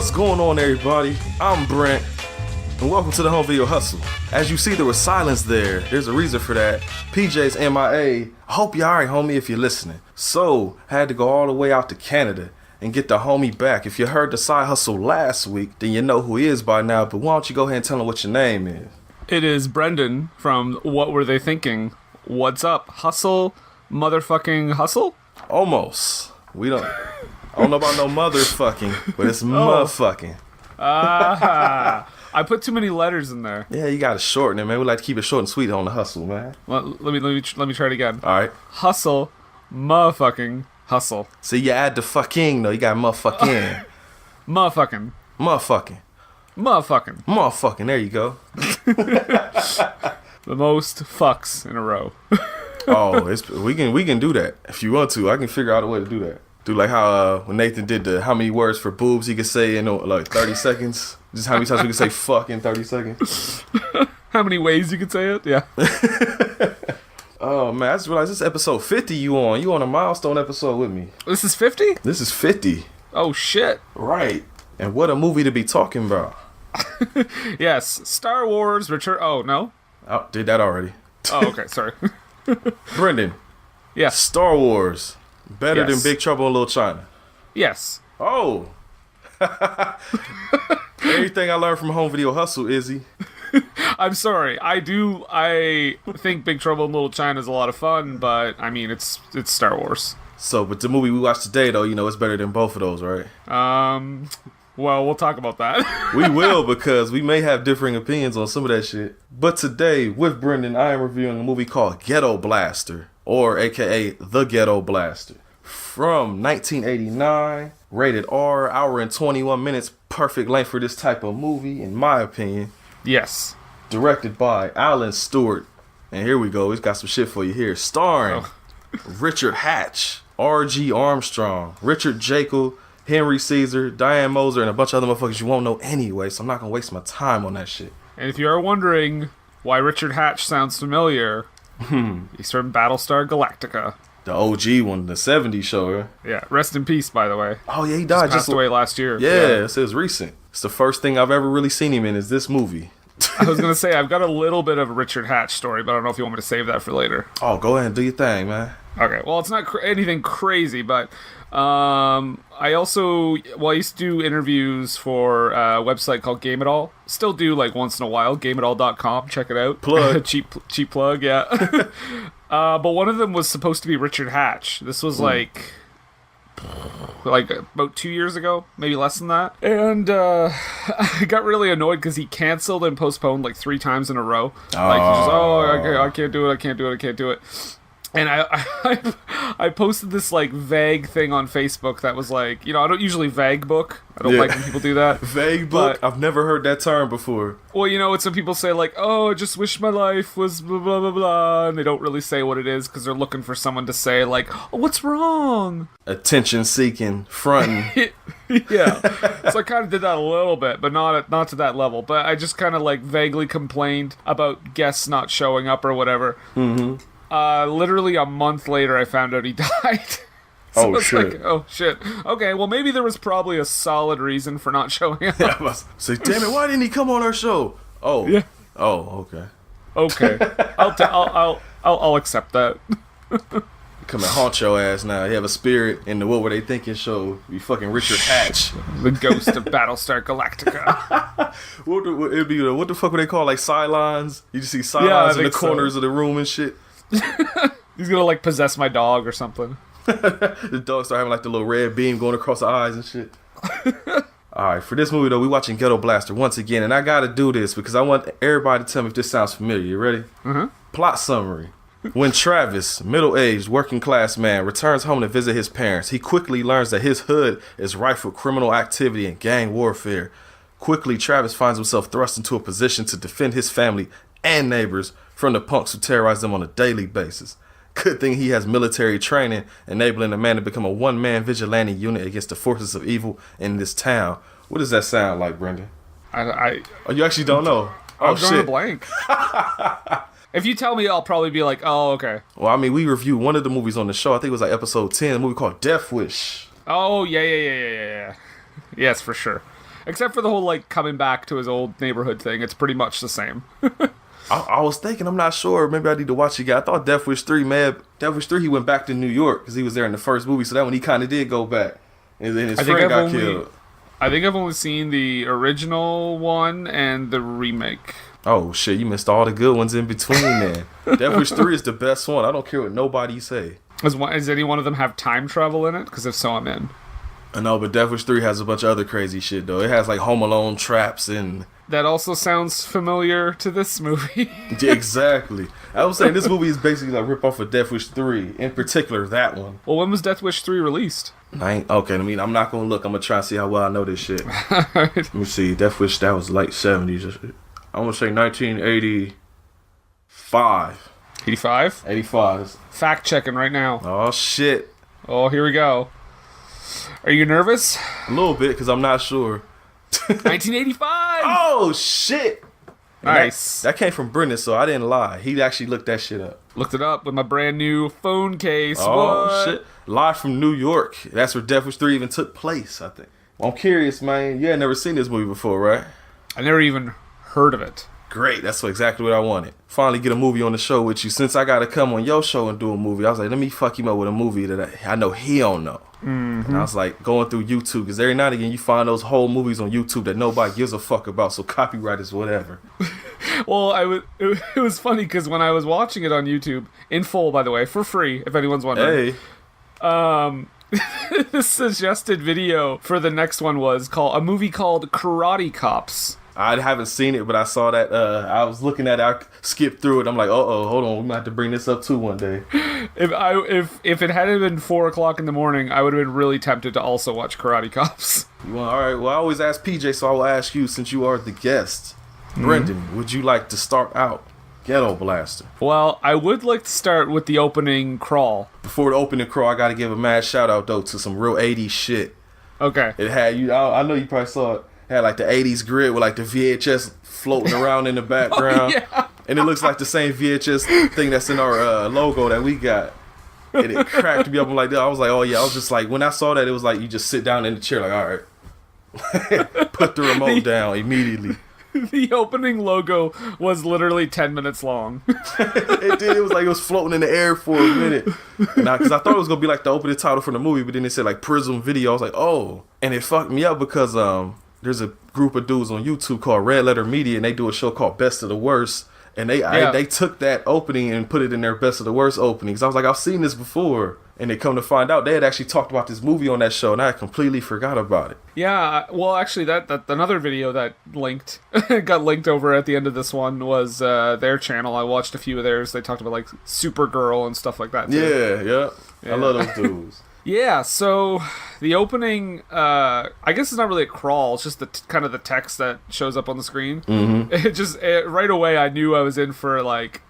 What's going on, everybody? I'm Brent, and welcome to the Home Video Hustle. As you see, there was silence there. There's a reason for that. PJ's MIA. I hope you're alright, homie, if you're listening. So, had to go all the way out to Canada and get the homie back. If you heard the side hustle last week, then you know who he is by now, but why don't you go ahead and tell him what your name is? It is Brendan from What Were They Thinking? What's up? Hustle? Motherfucking hustle? Almost. I don't know about no motherfucking, but it's motherfucking. I put too many letters in there. Yeah, you gotta shorten it, man. We like to keep it short and sweet on the hustle, man. Let me try it again. All right. Hustle, motherfucking hustle. See, you add the fucking though. You got motherfucking. Motherfucking. Motherfucking. Motherfucking. Motherfucking. There you go. The most fucks in a row. Oh, we can do that if you want to. I can figure out a way to do that. Do like how when Nathan did the how many words for boobs he could say in like 30 seconds. Just how many times we could say fuck in 30 seconds. How many ways you could say it? Yeah. Oh man, I just realized this is episode 50 you on a milestone episode with me. This is 50? This is 50. Oh shit. Right. And what a movie to be talking about. Yes, Star Wars Return. Oh, no? Oh, did that already. Oh, okay, sorry. Brendan. Yes. Star Wars. Better than Big Trouble in Little China. Yes. Oh. Everything I learned from Home Video Hustle, Izzy. I'm sorry. I think Big Trouble in Little China is a lot of fun, but I mean, it's Star Wars. So, but the movie we watched today, though, you know, it's better than both of those, right? Well, we'll talk about that. We will, because we may have differing opinions on some of that shit. But today, with Brendan, I am reviewing a movie called Ghetto Blaster, or aka The Ghetto Blaster. From 1989, rated R, hour and 21 minutes, perfect length for this type of movie, in my opinion. Yes. Directed by Alan Stewart. And here we go, he's got some shit for you here. Starring Richard Hatch, R.G. Armstrong, Richard Jekyll, Henry Caesar, Diane Moser, and a bunch of other motherfuckers you won't know anyway, so I'm not gonna waste my time on that shit. And if you are wondering why Richard Hatch sounds familiar, he's from Battlestar Galactica. The OG one, the 70s show, right? Yeah, rest in peace, by the way. Oh yeah, he died. Passed away last year. Yeah, so it was recent. It's the first thing I've ever really seen him in is this movie. I was gonna say, I've got a little bit of a Richard Hatch story, but I don't know if you want me to save that for later. Oh, go ahead and do your thing, man. Okay, well, it's not anything crazy, but I also, I used to do interviews for a website called Game It All. Still do, like, once in a while, gameitall.com, check it out. Plug. cheap plug, yeah. But one of them was supposed to be Richard Hatch. This was, like about 2 years ago, maybe less than that. And I got really annoyed because he canceled and postponed, like, 3 times in a row. Like, he just, I can't do it. And I posted this, like, vague thing on Facebook that was like, you know, I don't usually vague book. I don't like when people do that. Vague book? I've never heard that term before. Well, you know, it's when people say, like, oh, I just wish my life was blah, blah, blah, blah, and they don't really say what it is because they're looking for someone to say, like, oh, what's wrong? Attention-seeking, fronting. Yeah. So I kind of did that a little bit, but not to that level. But I just kind of, like, vaguely complained about guests not showing up or whatever. Mm-hmm. Literally a month later, I found out he died. So shit. Like, oh, shit. Okay, well, maybe there was probably a solid reason for not showing up. Yeah, I must say, damn it, why didn't he come on our show? Oh. Yeah. Oh, okay. Okay. I'll accept that. Come and haunt your ass now. You have a spirit in the What Were They Thinking show. You fucking Richard Hatch. The ghost of Battlestar Galactica. It'd be, what the fuck would they call, like, sidelines? You just see sidelines in the corners of the room and shit. He's gonna, like, possess my dog or something. The dog start having, like, the little red beam going across the eyes and shit. Alright, for this movie, though, we watching Ghetto Blaster once again, and I gotta do this because I want everybody to tell me if this sounds familiar. You ready? Mm-hmm. Plot summary. When Travis, middle-aged, working-class man, returns home to visit his parents, he quickly learns that his hood is rife with criminal activity and gang warfare. Quickly, Travis finds himself thrust into a position to defend his family and neighbors from the punks who terrorize them on a daily basis. Good thing he has military training, enabling the man to become a one-man vigilante unit against the forces of evil in this town. What does that sound like, Brendan? Oh, you actually don't know? I'm drawing a blank. If you tell me, I'll probably be like, oh, okay. Well, I mean, we reviewed one of the movies on the show. I think it was like episode 10, a movie called Death Wish. Oh, yeah. Yes, for sure. Except for the whole, like, coming back to his old neighborhood thing. It's pretty much the same. I was thinking, I'm not sure. Maybe I need to watch it again. I thought Death Wish 3, man. Death Wish 3, he went back to New York because he was there in the first movie. So that one, he kind of did go back. And then his friend got killed. I think I've only seen the original one and the remake. Oh, shit. You missed all the good ones in between, then. Death Wish 3 is the best one. I don't care what nobody say. Does any one of them have time travel in it? Because if so, I'm in. I know, but Death Wish 3 has a bunch of other crazy shit, though. It has, like, Home Alone traps and... That also sounds familiar to this movie. Yeah, exactly. I was saying this movie is basically like rip off of Death Wish 3. In particular, that one. Well, when was Death Wish 3 released? Okay, I mean, I'm not going to look. I'm going to try and see how well I know this shit. Let me see. Death Wish, that was late 70s. I'm going to say 1985. 85? 85. Fact checking right now. Oh, shit. Oh, here we go. Are you nervous? A little bit, because I'm not sure. 1985! Oh, shit! Nice. That came from Brendan, so I didn't lie. He actually looked that shit up. Looked it up with my brand new phone case. Oh, what? shit. Live from New York. That's where Death Wish 3 even took place, I think. Well, I'm curious, man. You had never seen this movie before, right? I never even heard of it. Great. That's exactly what I wanted. Finally get a movie on the show with you. Since I got to come on your show and do a movie, I was like, let me fuck him up with a movie that I know he don't know. Mm-hmm. And I was like, going through YouTube, because every now and again you find those whole movies on YouTube that nobody gives a fuck about, so copyright is whatever. Well, it was funny, because when I was watching it on YouTube, in full, by the way, for free, if anyone's wondering. Hey. The suggested video for the next one was a movie called Karate Cops. I haven't seen it, but I saw that. I was looking at it. I skipped through it. I'm like, hold on. We might have to bring this up too one day. If it hadn't been 4:00 in the morning, I would have been really tempted to also watch Karate Cops. Well, all right. Well, I always ask PJ, so I will ask you, since you are the guest. Brendan, would you like to start out Ghetto Blaster? Well, I would like to start with the opening crawl. Before the opening crawl, I got to give a mad shout out, though, to some real 80s shit. Okay. It had, I know you probably saw it. Had like the 80s grid with like the VHS floating around in the background. Oh, yeah. And it looks like the same VHS thing that's in our logo that we got. And it cracked me up. I'm like, I was like, oh yeah. I was just like, when I saw that, it was like you just sit down in the chair like, all right. Put the remote down immediately. The opening logo was literally 10 minutes long. It did. It was like it was floating in the air for a minute. Because I thought it was going to be like the opening title for the movie, but then it said like Prism Video. I was like, oh. And it fucked me up because there's a group of dudes on YouTube called Red Letter Media, and they do a show called Best of the Worst. And they took that opening and put it in their Best of the Worst openings. I was like, I've seen this before. And they come to find out they had actually talked about this movie on that show, and I completely forgot about it. Yeah, well, actually, that another video that got linked over at the end of this one was their channel. I watched a few of theirs. They talked about like Supergirl and stuff like that too. Yeah. I love those dudes. Yeah, so the opening, I guess it's not really a crawl. It's just kind of the text that shows up on the screen. Mm-hmm. Right away, I knew I was in for like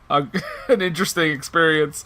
an interesting experience.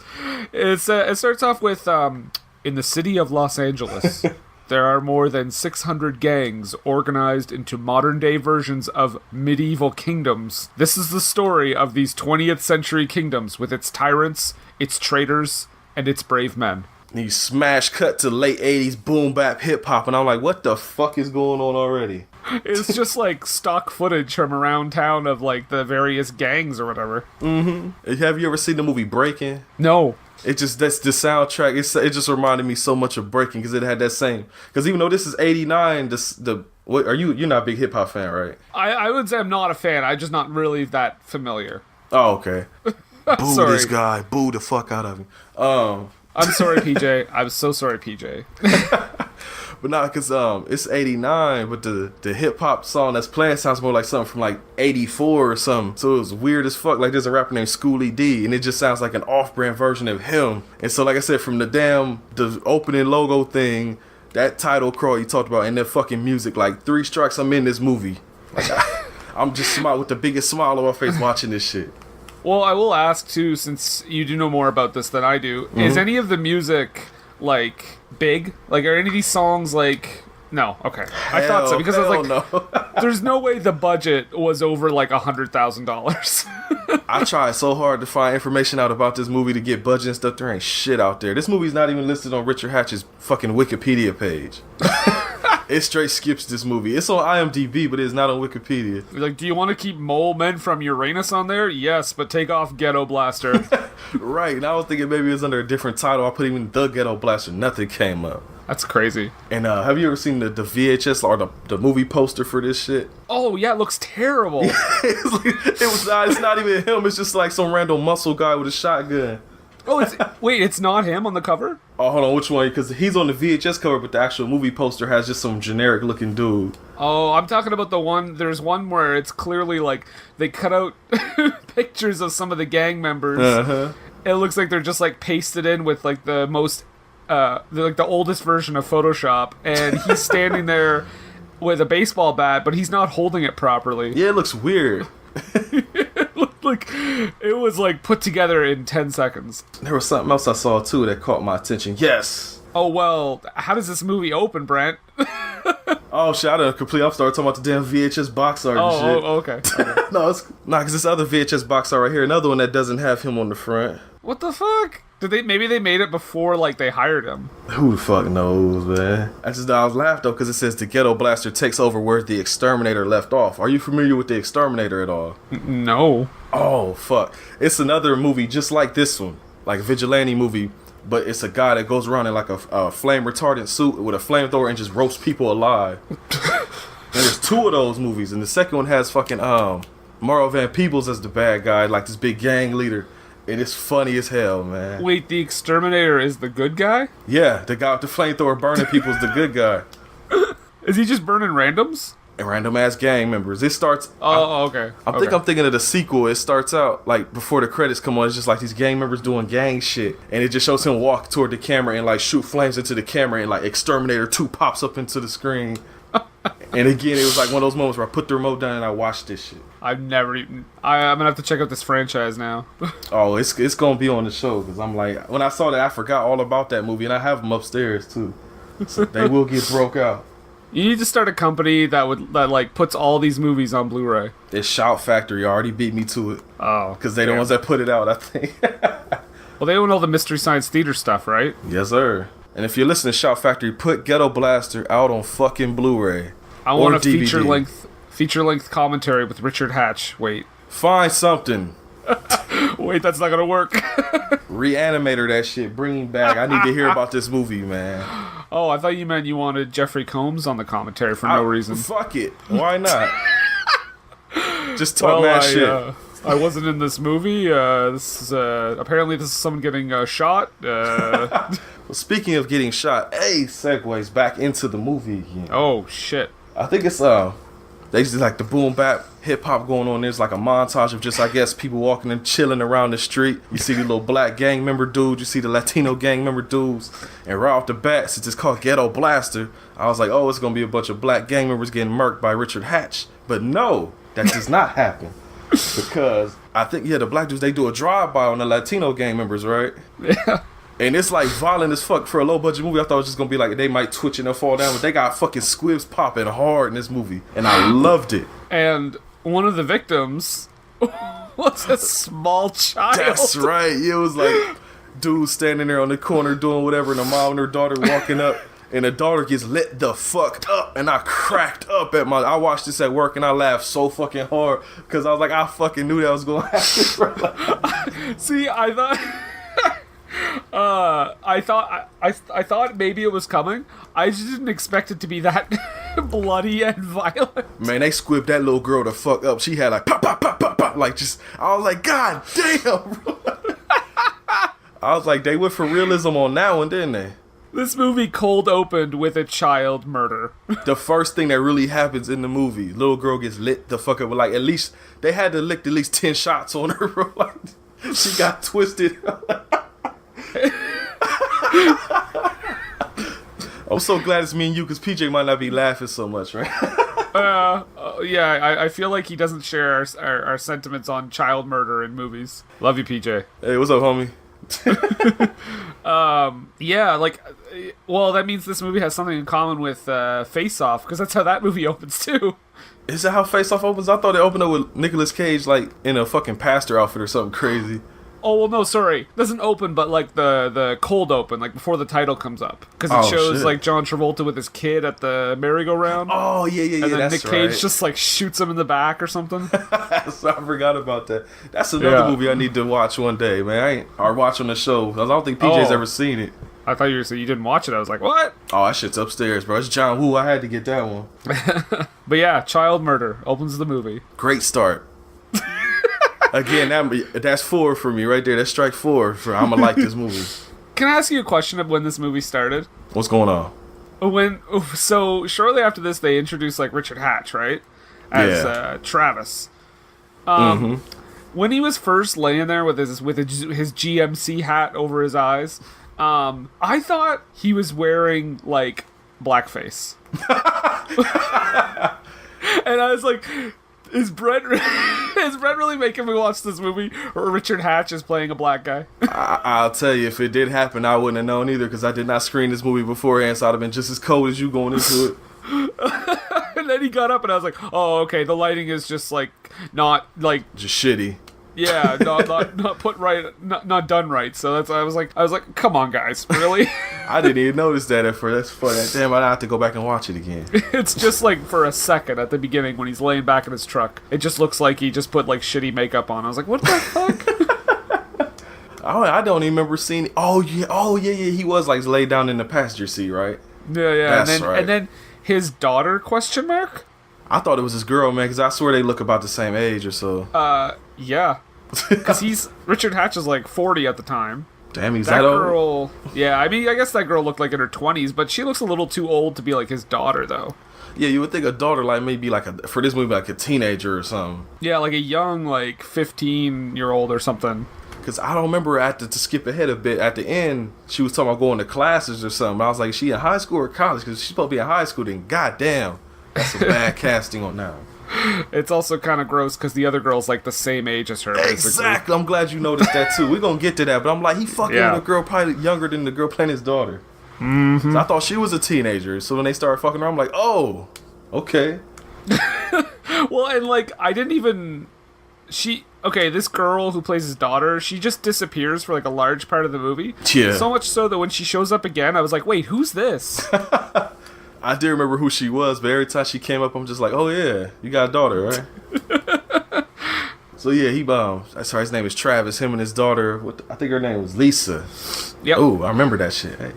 It starts off with, in the city of Los Angeles, there are more than 600 gangs organized into modern-day versions of medieval kingdoms. This is the story of these 20th century kingdoms with its tyrants, its traitors, and its brave men. You smash cut to late 80s boom bap hip hop, and I'm like, what the fuck is going on already? It's just like stock footage from around town of like the various gangs or whatever. Mm-hmm. Have you ever seen the movie Breaking? No. That's the soundtrack. It just reminded me so much of Breaking because it had that same. Because even though this is '89, you're not a big hip hop fan, right? I would say I'm not a fan. I'm just not really that familiar. Oh, okay. Boo sorry. This guy. Boo the fuck out of him. I'm sorry, PJ. I'm so sorry, PJ. But not because it's '89, but the hip hop song that's playing sounds more like something from like '84 or something. So it was weird as fuck. Like there's a rapper named Schoolie D, and it just sounds like an off-brand version of him. And so, like I said, from the opening logo thing, that title crawl you talked about, and the fucking music, like 3 strikes, I'm in this movie. Like I'm just smile with the biggest smile on my face watching this shit. Well, I will ask too, since you do know more about this than I do. Mm-hmm. Is any of the music like big? Like, are any of these songs like? No. Okay. I thought so because I was like, no. There's no way the budget was over like $100,000. I tried so hard to find information out about this movie to get budget and stuff. There ain't shit out there. This movie's not even listed on Richard Hatch's fucking Wikipedia page. It straight skips this movie. It's on IMDb, but it's not on Wikipedia. Like, do you want to keep mole men from Uranus on there? Yes, but take off Ghetto Blaster. Right, and I was thinking maybe it was under a different title. I put even the Ghetto Blaster. Nothing came up. That's crazy. And have you ever seen the VHS or the movie poster for this shit? Oh, yeah, it looks terrible. It's not even him. It's just like some random muscle guy with a shotgun. Oh, it's not him on the cover? Oh, hold on, which one? Because he's on the VHS cover, but the actual movie poster has just some generic looking dude. Oh, I'm talking about the one, there's one where it's clearly like, they cut out pictures of some of the gang members. Uh-huh. It looks like they're just like pasted in with like the most, like the oldest version of Photoshop, and he's standing there with a baseball bat, but he's not holding it properly. Yeah, it looks weird. It looked like it was like put together in 10 seconds. There was something else I saw too that caught my attention. Yes. Oh, well, how does this movie open, Brent? Oh shit, I done completely. I'm starting talking about the damn VHS box art and shit. Oh, okay. No, it's not, because this other VHS box art right here, another one that doesn't have him on the front. What the fuck? Maybe they made it before, like, they hired him. Who the fuck knows, man? I was laughed though because it says the Ghetto Blaster takes over where the Exterminator left off. Are you familiar with the Exterminator at all? No. Oh fuck! It's another movie just like this one, like a vigilante movie, but it's a guy that goes around in like a flame retardant suit with a flamethrower and just roasts people alive. And there's two of those movies, and the second one has fucking Mario Van Peebles as the bad guy, like this big gang leader. And it's funny as hell, man. Wait, the Exterminator is the good guy? Yeah, the guy with the flamethrower burning people is the good guy. Is he just burning randoms? And random ass gang members. It starts. Okay. I'm thinking of the sequel. It starts out like before the credits come on. It's just like these gang members doing gang shit, and it just shows him walk toward the camera and like shoot flames into the camera, and like Exterminator 2 pops up into the screen. And again, it was like one of those moments where I put the remote down and I watched this shit. I'm gonna have to check out this franchise now. Oh, it's gonna be on the show because I'm like, when I saw that, I forgot all about that movie, and I have them upstairs too. So they will get broke out. You need to start a company that like puts all these movies on Blu-ray. It's Shout Factory already beat me to it. Oh, because they're the ones that put it out, I think. Well, they own all the Mystery Science Theater stuff, right? Yes, sir. And if you're listening to Shout Factory, put Ghetto Blaster out on fucking Blu-ray. I want a feature-length commentary with Richard Hatch. Wait. Find something. Wait, that's not gonna work. Reanimator that shit. Bring him back. I need to hear about this movie, man. Oh, I thought you meant you wanted Jeffrey Combs on the commentary for no reason. Fuck it. Why not? Just talk shit. I wasn't in this movie. Apparently this is someone getting shot. Well, speaking of getting shot, segues back into the movie again. Oh, shit. I think it's they just like the boom bap hip hop going on. There's like a montage of just, I guess, people walking and chilling around the street. You see the little black gang member dudes, you see the Latino gang member dudes, and right off the bat, since it's called Ghetto Blaster, I was like, oh, it's gonna be a bunch of black gang members getting murked by Richard Hatch. But no, that does not happen. Because I think, the black dudes, they do a drive-by on the Latino gang members, right? Yeah. And it's like violent as fuck for a low-budget movie. I thought it was just gonna be like they might twitch and they'll fall down, but they got fucking squibs popping hard in this movie, and I loved it. And one of the victims was a small child. That's right. It was like dude standing there on the corner doing whatever, and a mom and her daughter walking up, and the daughter gets lit the fuck up, and I cracked up I watched this at work, and I laughed so fucking hard because I was like, I fucking knew that was gonna happen. See, I thought maybe it was coming. I just didn't expect it to be that bloody and violent. Man, they squibbed that little girl the fuck up. She had like pop, pop, pop, pop, pop. Like just, I was like, God damn. I was like, they went for realism on that one, didn't they? This movie cold opened with a child murder. The first thing that really happens in the movie, little girl gets lit the fuck up. Like, at least, they had to lick at least 10 shots on her, bro. Like, she got twisted. I'm so glad it's me and you, because PJ might not be laughing so much, right? Yeah, I feel like he doesn't share our sentiments on child murder in movies. Love you, PJ. Hey, what's up, homie? Yeah, like, well, that means this movie has something in common with Face Off, because that's how that movie opens too. Is that how Face Off opens? I thought it opened up with Nicolas Cage like in a fucking pastor outfit or something crazy. Oh well, no, sorry, doesn't open, but like the cold open, like before the title comes up, because it shows like John Travolta with his kid at the merry-go-round. Oh yeah, and then that's Nick Cage just like shoots him in the back or something. So I forgot about that. That's another movie I need to watch one day, man. Or watch on the show, because I don't think PJ's ever seen it. I thought you said you didn't watch it. I was like, what? Oh, that shit's upstairs, bro. It's John Woo. I had to get that one. But yeah, child murder opens the movie. Great start. Again, that's 4 for me right there. That's strike 4 for I'm gonna like this movie. Can I ask you a question of when this movie started? What's going on? So shortly after this, they introduced like Richard Hatch, right, as Travis. When he was first laying there with his GMC hat over his eyes, I thought he was wearing like blackface, and I was like, Is Brent really making me watch this movie, or Richard Hatch is playing a black guy? I'll tell you, if it did happen, I wouldn't have known either, because I did not screen this movie beforehand, so I'd have been just as cold as you going into it. And then he got up, and I was like, oh, okay, the lighting is just like not like just shitty. Yeah, not put right, not done right. So that's I was like, come on, guys, really? I didn't even notice that at first. That's funny. Damn, I have to go back and watch it again. It's just like for a second at the beginning when he's laying back in his truck. It just looks like he just put like shitty makeup on. I was like, what the fuck? I don't even remember seeing. Oh yeah. He was like laid down in the passenger seat, right? Yeah. That's right. And then his daughter ? I thought it was his girl, man, because I swear they look about the same age or so. Yeah. Because Richard Hatch is like 40 at the time. Damn, he's that old? Girl, yeah, I mean, I guess that girl looked like in her 20s, but she looks a little too old to be like his daughter, though. Yeah, you would think a daughter like maybe like for this movie like a teenager or something. Yeah, like a young like 15-year-old or something. Because I don't remember to skip ahead a bit, at the end, she was talking about going to classes or something. I was like, is she in high school or college? Because she's supposed to be in high school, then goddamn, that's some bad casting on that. It's also kind of gross because the other girl's like the same age as her. Basically. Exactly. I'm glad you noticed that too. We're going to get to that. But I'm like, he fucking with a girl probably younger than the girl playing his daughter. Mm-hmm. So I thought she was a teenager. So when they started fucking her, I'm like, oh, okay. Well, and like, I didn't even... this girl who plays his daughter, she just disappears for like a large part of the movie. Yeah. So much so that when she shows up again, I was like, wait, who's this? I did remember who she was, but every time she came up, I'm just like, oh yeah, you got a daughter, right? So yeah, sorry, his name is Travis. Him and his daughter, I think her name was Lisa. Yep. Oh, I remember that shit. Hey,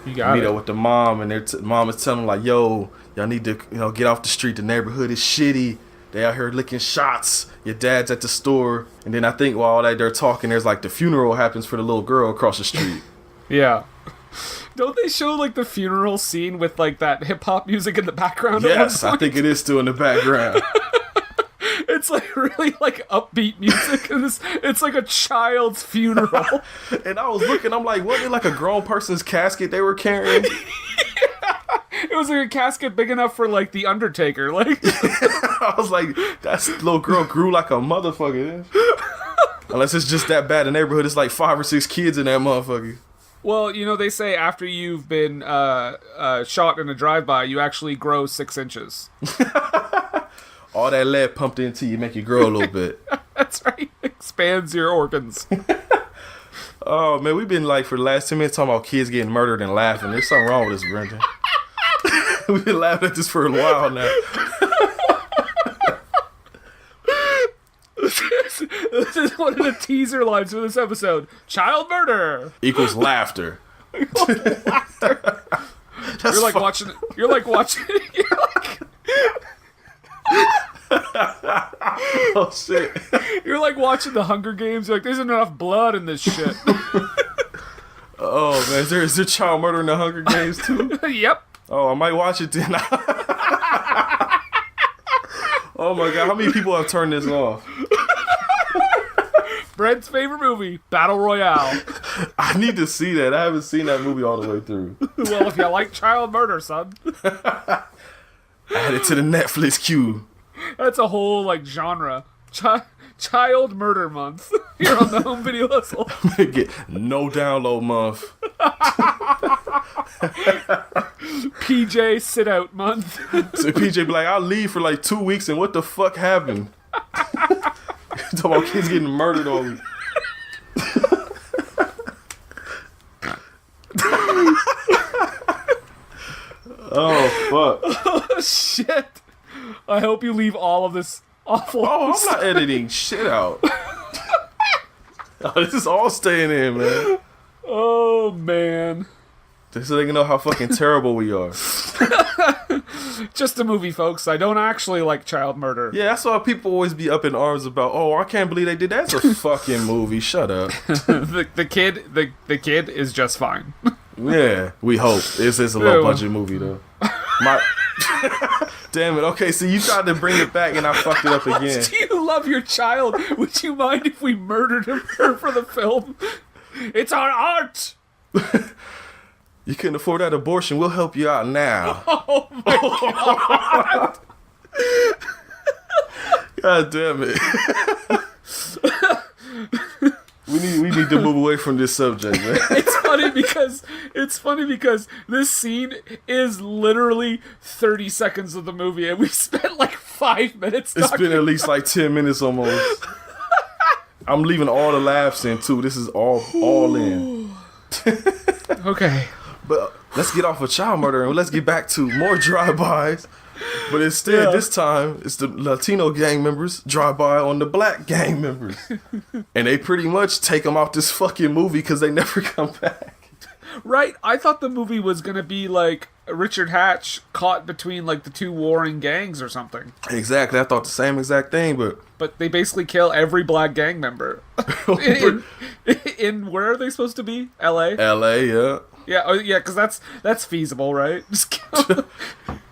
you got meet it. up with the mom, and mom is telling them like, yo, y'all need to get off the street. The neighborhood is shitty. They out here licking shots. Your dad's at the store, and then I think while all that they're talking, there's like the funeral happens for the little girl across the street. Yeah. Don't they show like the funeral scene with like that hip hop music in the background? Yes, I think it is still in the background. It's like really like upbeat music, and it's like a child's funeral. And I was looking, I'm like, wasn't it like a grown person's casket they were carrying? It was like a casket big enough for like the Undertaker. Like I was like, that little girl grew like a motherfucker. Unless it's just that bad. The neighborhood is like 5 or 6 kids in that motherfucker. Well, they say after you've been shot in a drive-by, you actually grow 6 inches. All that lead pumped into you make you grow a little bit. That's right. Expands your organs. Oh, man, we've been like for the last 10 minutes talking about kids getting murdered and laughing. There's something wrong with this, Brendan. We've been laughing at this for a while now. This is one of the teaser lines for this episode. Child murder equals laughter. Laughter. You're like watching. You're like. Oh shit! You're like watching the Hunger Games. You're like, there's enough blood in this shit. Oh man, is there child murder in the Hunger Games too? Yep. Oh, I might watch it then. Oh my god, how many people have turned this off? Brent's favorite movie, Battle Royale. I need to see that. I haven't seen that movie all the way through. Well, if you like child murder, son. Add it to the Netflix queue. That's a whole like genre. Child Murder Month. Here on the home video hustle. Get no download month. PJ Sit Out Month. So PJ be like, I'll leave for like 2 weeks, and what the fuck happened? Talking about kids getting murdered on me. Shit. I hope you leave all of this awful. Oh, I'm not editing shit out. This is all staying in, man. Oh, man. Just so they can know how fucking terrible we are. Just a movie, folks. I don't actually like child murder. Yeah, that's why people always be up in arms about, oh, I can't believe they did that. That's a fucking movie. Shut up. the kid is just fine. Yeah, we hope. It's a low budget movie, though. Damn it. Okay, so you tried to bring it back and I fucked it up again. Do you love your child? Would you mind if we murdered him for the film? It's our art! You couldn't afford that abortion. We'll help you out now. Oh my god! God damn it. We need to move away from this subject, man. It's funny because this scene is literally 30 seconds of the movie, and we spent like 5 minutes talking. It's been at least like 10 minutes almost. I'm leaving all the laughs in too. This is all in. Okay. But let's get off of child murder and let's get back to more drive-bys. But instead, this time, it's the Latino gang members drive-by on the black gang members. And they pretty much take them out this fucking movie because they never come back. Right? I thought the movie was going to be like Richard Hatch caught between like the two warring gangs or something. Exactly. I thought the same exact thing, But they basically kill every black gang member. in where are they supposed to be? L.A.? L.A., yeah. Yeah, yeah, because that's feasible, right? Just kill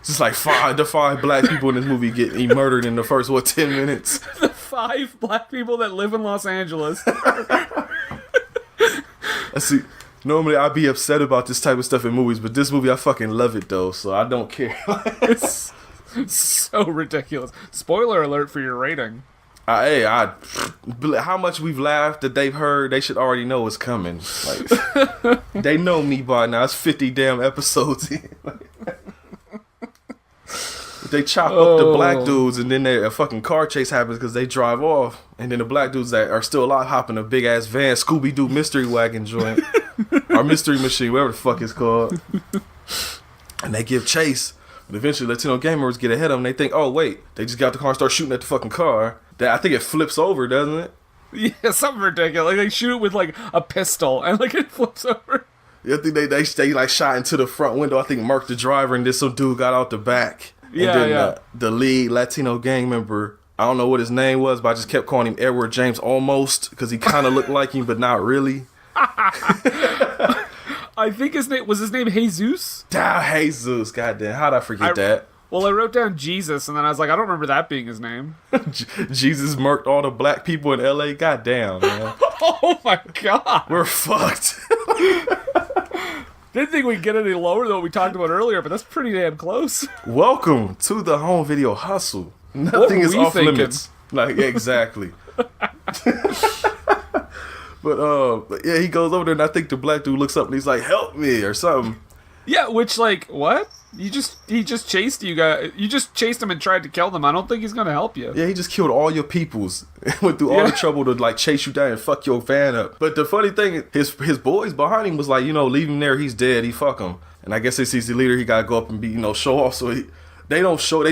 Just like the five black people in this movie get murdered in the first, 10 minutes? The 5 black people that live in Los Angeles. Let's see. Normally I'd be upset about this type of stuff in movies, but this movie I fucking love it though, so I don't care. It's so ridiculous. Spoiler alert for your rating. How much we've laughed that they've heard, they should already know it's coming. Like, they know me by now. It's 50 damn episodes in. They chop up the black dudes, and then a fucking car chase happens because they drive off, and then the black dudes that are still alive hop in a big ass van, Scooby-Doo mystery wagon joint, or mystery machine, whatever the fuck it's called, and they give chase. But eventually, Latino gamers get ahead of them. They think, oh wait, they just got the car and start shooting at the fucking car. I think it flips over, doesn't it? Yeah, something ridiculous. Like they shoot it with like a pistol, and like it flips over. Yeah, I think they like shot into the front window. I think Mark the driver, and then some dude got out the back. And then the lead Latino gang member, I don't know what his name was, but I just kept calling him Edward James almost, because he kind of looked like him, but not really. I think his name Jesus? Jesus, goddamn. How'd I forget that? Well, I wrote down Jesus, and then I was like, I don't remember that being his name. Jesus murked all the black people in L.A. Goddamn, man. Oh my god. We're fucked. Didn't think we'd get any lower than what we talked about earlier, but that's pretty damn close. Welcome to the home video hustle. Nothing is off limits. Like, exactly. But yeah, he goes over there, and I think the black dude looks up and he's like, "Help me" or something. Yeah, which like what? He just chased you guys. You just chased him and tried to kill them. I don't think he's gonna help you. Yeah, he just killed all your peoples. Went through all the trouble to like chase you down and fuck your van up. But the funny thing, his boys behind him was like, leave him there. He's dead. He fuck him. And I guess since he's the leader, he gotta go up and be show off. So they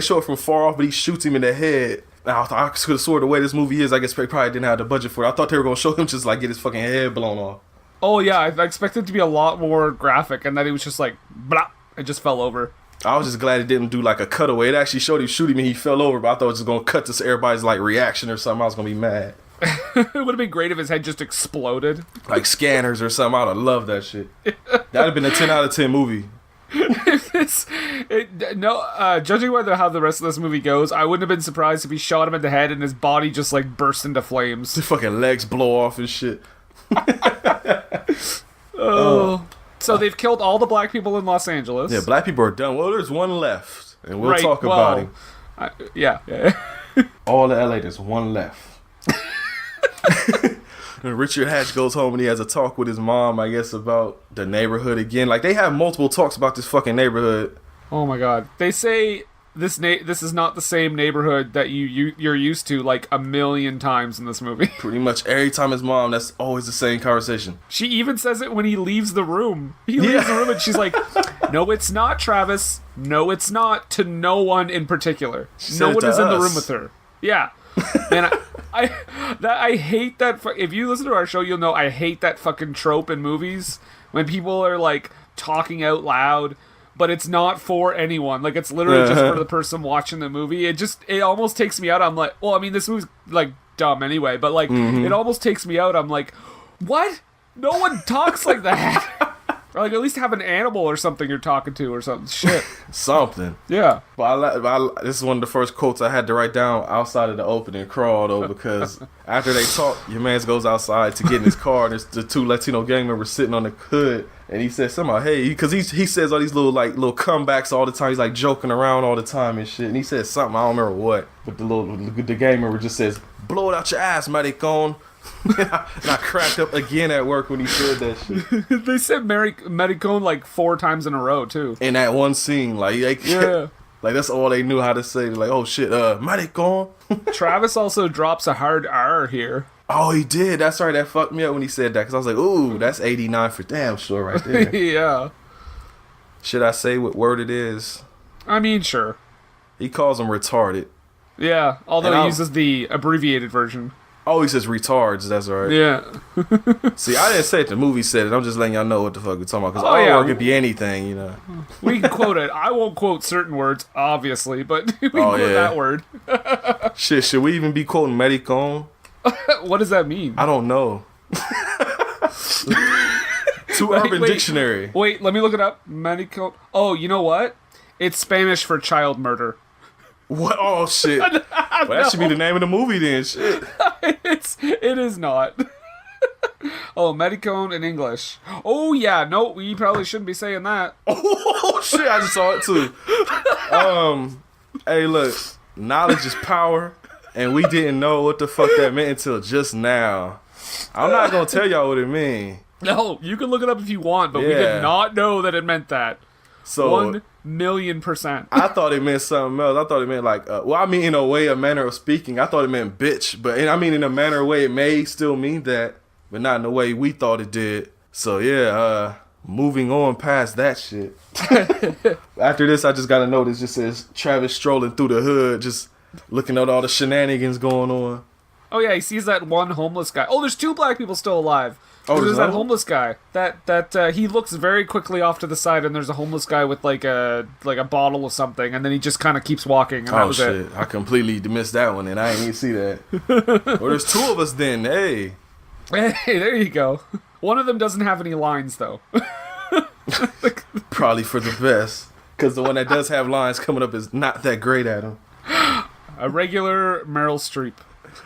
show it from far off, but he shoots him in the head. Now, I could have swore the way this movie is, I guess they probably didn't have the budget for it. I thought they were gonna show him just like get his fucking head blown off. Oh yeah, I expected it to be a lot more graphic, and then it was just like blah, it just fell over. I was just glad it didn't do like a cutaway. It actually showed him shooting and he fell over, but I thought it was just gonna cut to everybody's like reaction or something. I was gonna be mad. It would have been great if his head just exploded. Like Scanners or something. I'd have loved that shit. That'd have been a 10 out of 10 movie. Judging by how the rest of this movie goes, I wouldn't have been surprised if he shot him in the head and his body just like burst into flames. The fucking legs blow off and shit. So they've killed all the black people in Los Angeles. Yeah, black people are done. Well, there's one left, and we'll talk about him. Yeah. All of LA, there's one left. And Richard Hatch goes home and he has a talk with his mom, I guess, about the neighborhood again. Like, they have multiple talks about this fucking neighborhood. Oh my god. They say this is not the same neighborhood that you're used to like a million times in this movie. Pretty much every time his mom, that's always the same conversation. She even says it when he leaves the room. He leaves the room and she's like, No, it's not, Travis. No, it's not. To no one in particular. No one is in the room with her. Yeah. Man, I hate that. If you listen to our show, you'll know I hate that fucking trope in movies when people are like talking out loud, but it's not for anyone. Like, it's literally just for the person watching the movie. It almost takes me out. I'm like, well, I mean, this movie's like dumb anyway, but like, it almost takes me out. I'm like, what? No one talks like that. Or like, at least have an animal or something you're talking to or something. Shit. Something. Yeah. But this is one of the first quotes I had to write down outside of the opening crawl, though, because after they talk, your man goes outside to get in his car, and there's the two Latino gang members sitting on the hood, and he says somehow, hey, because he says all these little comebacks all the time. He's like joking around all the time and shit, and he says something, I don't remember what, but the gang member just says, blow it out your ass, maricon. And I cracked up again at work when he said that shit. They said Maricon like 4 times in a row too. In that one scene, like that's all they knew how to say. They're like, oh shit, Maricon. Travis also drops a hard R here. Oh, he did. That's right. That fucked me up when he said that, because I was like, ooh, that's 89 for damn sure right there. Yeah. Should I say what word it is? I mean, sure. He calls them retarded. Yeah, although he uses the abbreviated version. Oh, he says retards, that's right. Yeah. See, I didn't say it, the movie said it. I'm just letting y'all know what the fuck we're talking about. Because work could be anything, you know. We can quote it. I won't quote certain words, obviously, but we can quote that word. Shit, should we even be quoting Medicon? What does that mean? I don't know. To Urban Dictionary. Wait, let me look it up. Medicon. Oh, you know what? It's Spanish for child murder. What? Oh, shit. Well, that should be the name of the movie then. Shit. It is not. Oh, Medicone in English. Oh, yeah. No, we probably shouldn't be saying that. Oh, shit. I just saw it, too. Hey, look. Knowledge is power, and we didn't know what the fuck that meant until just now. I'm not going to tell y'all what it means. No, you can look it up if you want, but we did not know that it meant that. So 1,000,000%. I thought it meant something else. I thought it meant like, in a way, a manner of speaking. I thought it meant bitch, but I mean, in a manner of way, it may still mean that, but not in the way we thought it did. So yeah, moving on past that shit. After this, I just got a note. It just says Travis strolling through the hood, just looking at all the shenanigans going on. Oh yeah, he sees that one homeless guy. Oh, there's 2 black people still alive. Oh, there's that homeless guy. That he looks very quickly off to the side, and there's a homeless guy with like a bottle of something, and then he just kind of keeps walking. And that was shit! It. I completely missed that one, and I didn't even see that. Well, there's 2 of us then. Hey, there you go. One of them doesn't have any lines though. Probably for the best, because the one that does have lines coming up is not that great at them. A regular Meryl Streep.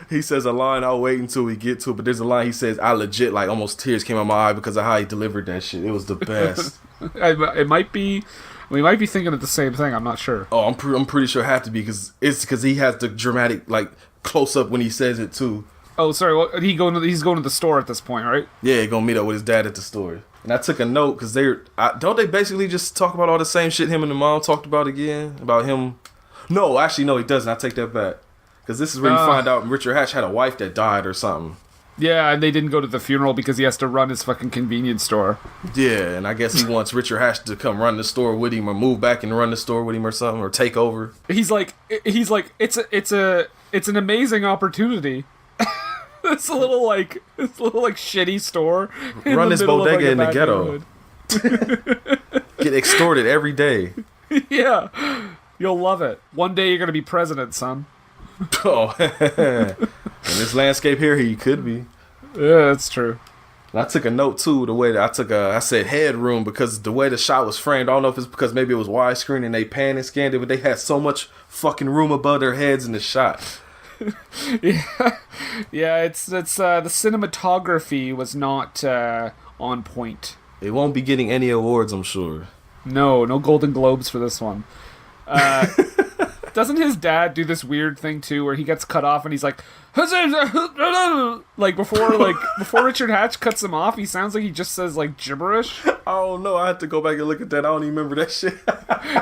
He says a line, I'll wait until we get to it, but there's a line he says, I legit, like, almost tears came out my eye because of how he delivered that shit. It was the best. It might be, we might be thinking of the same thing, I'm not sure. Oh, I'm pretty sure it have to be, because he has the dramatic, like, close-up when he says it, too. Oh, sorry, he's going to the store at this point, right? Yeah, he's going to meet up with his dad at the store. And I took a note, because don't they basically just talk about all the same shit him and the mom talked about again? About him? No, actually, no, he doesn't. I take that back. Because this is where you find out Richard Hatch had a wife that died or something. Yeah, and they didn't go to the funeral because he has to run his fucking convenience store. Yeah, and I guess he wants Richard Hatch to come run the store with him, or move back and run the store with him or something, or take over. He's like, it's an amazing opportunity. It's a little shitty store. Run this bodega in the ghetto. Get extorted every day. Yeah, you'll love it. One day you're gonna be president, son. Oh, in this landscape here, he could be. Yeah, that's true. And I took a note too. The way that I said headroom, because the way the shot was framed. I don't know if it's because maybe it was widescreen and they panned and scanned it, but they had so much fucking room above their heads in the shot. Yeah. It's the cinematography was not on point. It won't be getting any awards, I'm sure. No Golden Globes for this one. Doesn't his dad do this weird thing too, where he gets cut off and he's like before Richard Hatch cuts him off, he sounds like he just says like gibberish. Oh no, I have to go back and look at that. I don't even remember that shit.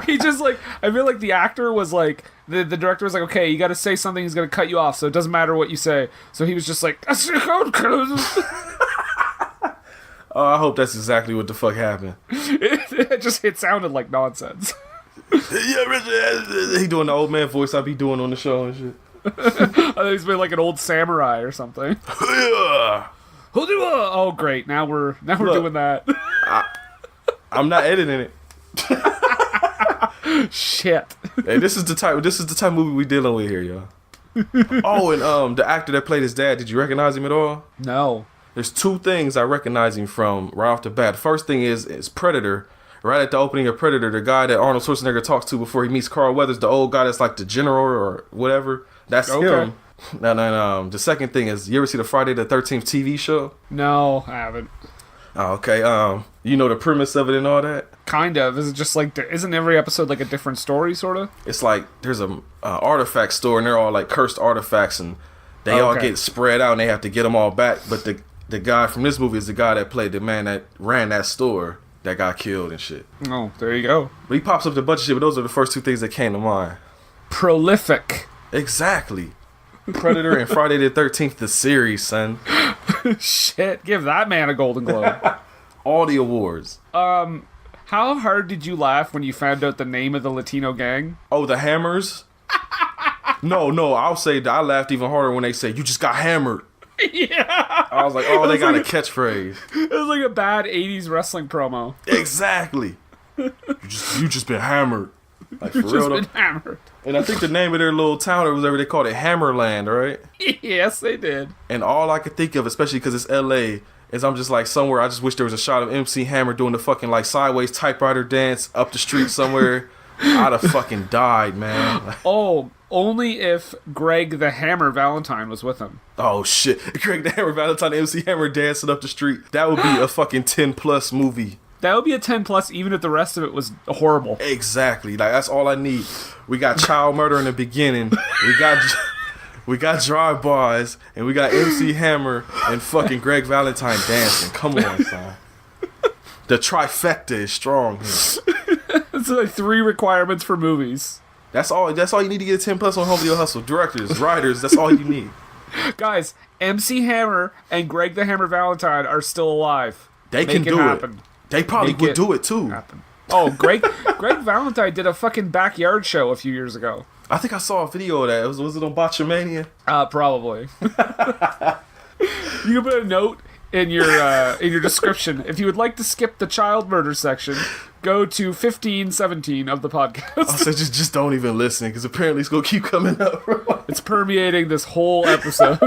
He just like, I feel like the actor was like, the director was like, okay, you got to say something, he's gonna cut you off, so it doesn't matter what you say. So he was just like, Oh, I hope that's exactly what the fuck happened. It sounded like nonsense. Yeah, Richard. He doing the old man voice I be doing on the show and shit. I think he's been like an old samurai or something. Yeah. Oh, great! Now we're doing that. I'm not editing it. Shit. Hey, this is the type of movie we dealing with here, y'all. Oh, and the actor that played his dad, did you recognize him at all? No. There's two things I recognize him from right off the bat. The first thing is Predator. Right at the opening of Predator, the guy that Arnold Schwarzenegger talks to before he meets Carl Weathers, the old guy that's like the general or whatever, that's him. Now, the second thing is, you ever see the Friday the 13th TV show? No, I haven't. Oh, okay. You know the premise of it and all that? Kind of. Is it just like, isn't every episode like a different story, sort of? It's like there's a artifact store and they're all like cursed artifacts and they all get spread out and they have to get them all back. But the guy from this movie is the guy that played the man that ran that store that got killed and shit. Oh, there you go. But he pops up to a bunch of shit, but those are the first two things that came to mind. Prolific. Exactly. Predator and Friday the 13th, the series, son. Shit, give that man a Golden Globe. All the awards. How hard did you laugh when you found out the name of the Latino gang? Oh, the Hammers? No, I'll say that I laughed even harder when they said, "You just got hammered." Yeah. I was like, oh, they got a catchphrase. It was like a bad 80s wrestling promo. Exactly. You just been hammered. Like, for real, Been hammered. And I think the name of their little town or whatever they called it, Hammerland, right? Yes, they did. And all I could think of, especially because it's LA, is I'm just like somewhere. I just wish there was a shot of MC Hammer doing the fucking like sideways typewriter dance up the street somewhere. I'd have fucking died, man. Oh, only if Greg the Hammer Valentine was with him. Oh shit, Greg the Hammer Valentine, MC Hammer dancing up the street. That would be a fucking 10+ movie. That would be a 10+, even if the rest of it was horrible. Exactly. Like, that's all I need. We got child murder in the beginning. We got drive-bys, and we got MC Hammer and fucking Greg Valentine dancing. Come on, son. The trifecta is strong here. It's like 3 requirements for movies. That's all you need to get a 10+ on Home Video Hustle. Directors, writers, that's all you need. Guys, MC Hammer and Greg the Hammer Valentine are still alive. They can do it. They probably would do it too. Happen. Oh, Greg Valentine did a fucking backyard show a few years ago. I think I saw a video of that. Was it on Botchamania? Probably. You can put a note in your description. If you would like to skip the child murder section, go to 1517 of the podcast. I said just don't even listen, because apparently it's gonna keep coming up. It's permeating this whole episode.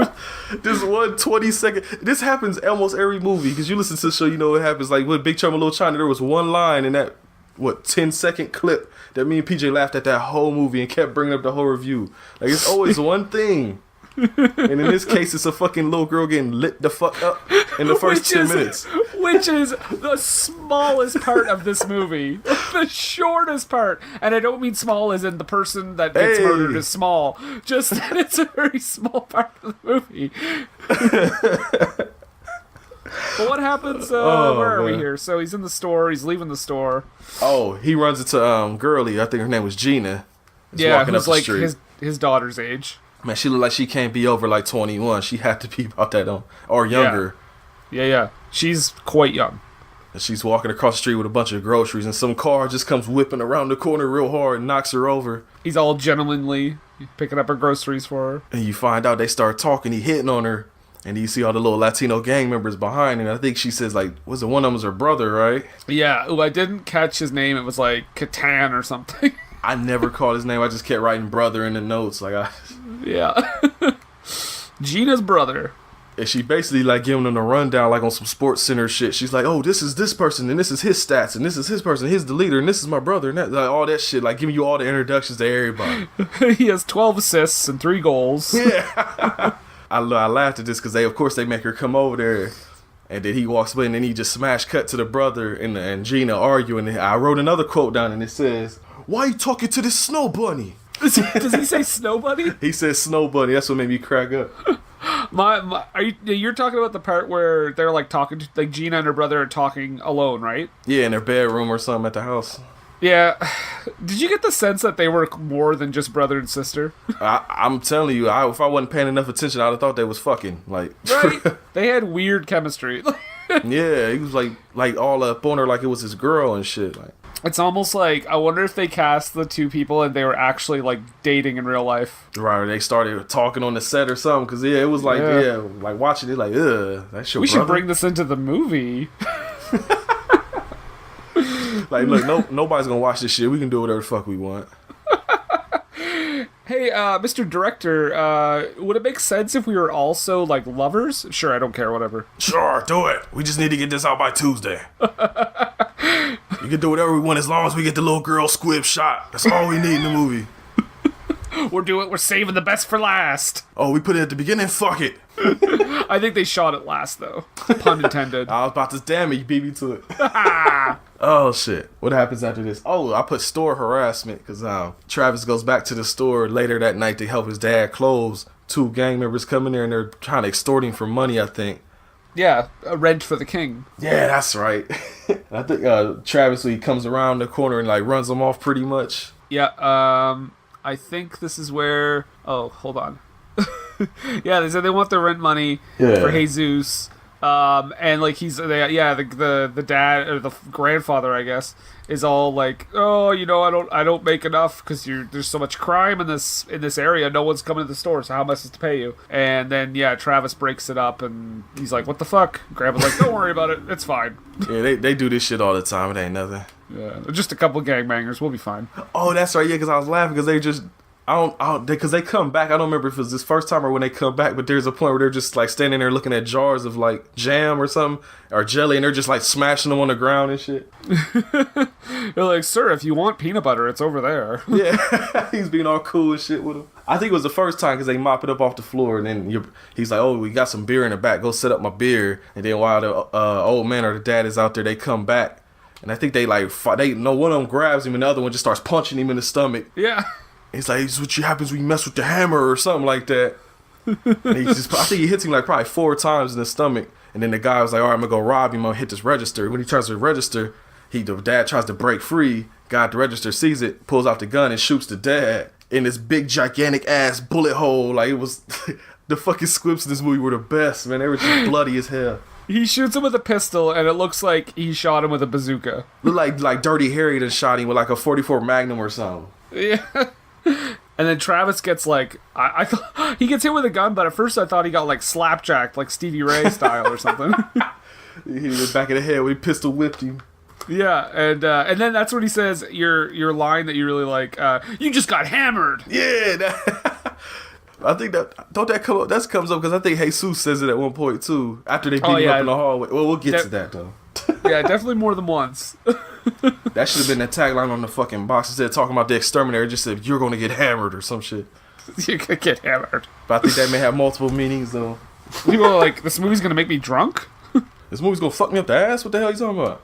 This 1 20-second. This happens almost every movie, because you listen to the show, you know what happens. Like with Big Trouble in Little China, there was one line in that 10-second clip that me and PJ laughed at that whole movie and kept bringing up the whole review. Like, it's always one thing. And in this case, it's a fucking little girl getting lit the fuck up in the first 10 minutes. Which is the smallest part of this movie. The shortest part. And I don't mean small as in the person that gets murdered is small. Just that it's a very small part of the movie. But what happens, where are we here? So he's in the store, he's leaving the store. Oh, he runs into Girlie, I think her name was Gina. Walking who's up the like street. His daughter's age. Man, she look like she can't be over like 21. She had to be about that or younger. Yeah. She's quite young. And she's walking across the street with a bunch of groceries, and some car just comes whipping around the corner real hard and knocks her over. He's all gentlemanly, picking up her groceries for her. And you find out they start talking, he hitting on her, and you see all the little Latino gang members behind, and I think she says, like, was it one of them was her brother, right? Yeah, I didn't catch his name. It was like Catan or something. I never called his name. I just kept writing brother in the notes. Yeah. Gina's brother. And she basically like giving them a rundown like on some Sports Center shit. She's like, oh, this is this person, and this is his stats, and this is his person, he's the leader, and this is my brother, and that, like, all that shit. Like giving you all the introductions to everybody. He has 12 assists and 3 goals. Yeah. I laughed at this because they make her come over there. And then he walks away, and then he just smash cut to the brother and Gina arguing. And I wrote another quote down, and it says, "Why are you talking to this snow bunny?" Does he say snow bunny? He says snow bunny. That's what made me crack up. You're talking about the part where they're like talking to, like Gina and her brother are talking alone, right? Yeah, in their bedroom or something at the house. Yeah. Did you get the sense that they were more than just brother and sister? I'm telling you, if I wasn't paying enough attention, I'd have thought they was fucking. Like, right? They had weird chemistry. Yeah, he was like all up on her like it was his girl and shit. Like, It's almost like, I wonder if they cast the two people and they were actually, like, dating in real life. right, they started talking on the set or something, because, yeah, it was like, like, watching it, like, that's your We brother? should bring this into the movie. Like, look, nobody's gonna watch this shit. We can do whatever the fuck we want. Hey, Mr. Director, would it make sense if we were also, like, lovers? Sure, I don't care, whatever. Sure, do it. We just need to get this out by Tuesday. You can do whatever we want as long as we get the little girl squib shot. That's all we need in the movie. We're saving the best for last. Oh, we put it at the beginning? Fuck it. I think they shot it last, though. Pun intended. I was about to, damn it, you beat me to it. Oh, shit. What happens after this? Oh, I put store harassment, because Travis goes back to the store later that night to help his dad close. 2 gang members come in there, and they're trying to extort him for money, I think. Yeah, a rent for the king. Yeah, that's right. I think Travis, he comes around the corner and, like, runs them off pretty much. Yeah, I think this is where... Oh, hold on. Yeah, they said they want the rent money for Jesus. And, like, the dad, or the grandfather, I guess, is all like, oh, you know, I don't make enough because there's so much crime in this area. No one's coming to the store, so how am I supposed to pay you? And then, yeah, Travis breaks it up, and he's like, what the fuck? Grandpa's like, don't worry about it. It's fine. Yeah, they do this shit all the time. It ain't nothing. Yeah, just a couple gangbangers. We'll be fine. Oh, that's right. Yeah, because I was laughing because they just... because they come back. I don't remember if it was this first time or when they come back, but there's a point where they're just like standing there looking at jars of like jam or something or jelly, and they're just like smashing them on the ground and shit. They're like, sir, if you want peanut butter, it's over there. Yeah, he's being all cool and shit with them. I think it was the first time because they mop it up off the floor, and then he's like, oh, we got some beer in the back. Go set up my beer. And then while the old man or the dad is out there, they come back, and I think they like fight. One of them grabs him, and the other one just starts punching him in the stomach. Yeah. He's like, this is what happens when you mess with the hammer or something like that. And I think he hits him like probably 4 times in the stomach. And then the guy was like, all right, I'm going to go rob him. I'm going to hit this register. When he tries to register, the dad tries to break free. Guy at the register sees it, pulls out the gun and shoots the dad in this big, gigantic ass bullet hole. Like, it was... The fucking squibs in this movie were the best, man. They were just bloody as hell. He shoots him with a pistol, and it looks like he shot him with a bazooka. Look like Dirty Harry done shot him with like a 44 Magnum or something. Yeah. And then Travis gets like, I thought he gets hit with a gun, but at first I thought he got like slapjacked, like Stevie Ray style or something. He hit him in the back of the head when he pistol whipped him. Yeah, and then that's when he says your line that you really like. You just got hammered. Yeah, I think that comes up because I think Jesus says it at one point too. After they beat him up in the hallway. Well, we'll get to that though. Yeah, definitely more than once. That should have been the tagline on the fucking box. Instead of talking about the exterminator, it just said, you're going to get hammered or some shit. You could get hammered. But I think that may have multiple meanings, though. People are like, this movie's going to make me drunk? This movie's going to fuck me up the ass? What the hell are you talking about?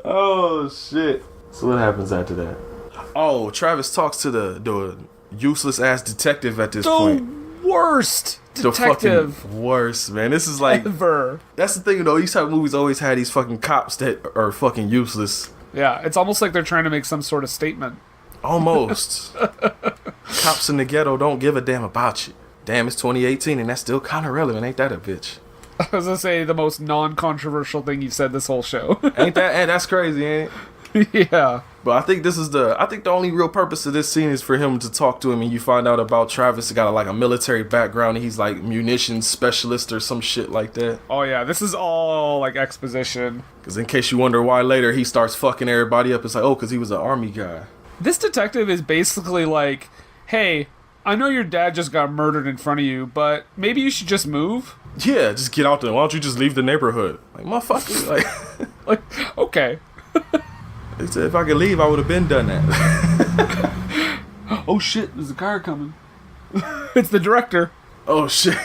Oh, shit. So what happens after that? Oh, Travis talks to the useless-ass detective at this point. Worst detective. The fucking worst, man. This is like... Ever. That's the thing, though. These type of movies always had these fucking cops that are fucking useless. Yeah, it's almost like they're trying to make some sort of statement. Almost. Cops in the ghetto don't give a damn about you. Damn, it's 2018 and that's still kind of relevant. Ain't that a bitch? I was gonna say the most non-controversial thing you've said this whole show. Ain't that? Hey, that's crazy, ain't it? Yeah. But I think the only real purpose of this scene is for him to talk to him, and you find out about Travis got like a military background, and he's like munitions specialist or some shit like that. Oh yeah, this is all like exposition. Because in case you wonder why later he starts fucking everybody up, it's like, oh, because he was an army guy. This detective is basically like, hey, I know your dad just got murdered in front of you, but maybe you should just move. Yeah, just get out there. Why don't you just leave the neighborhood? Like, motherfucker, like, like, okay. He said if I could leave, I would have been done that. Oh shit, there's a car coming. It's the director. Oh shit.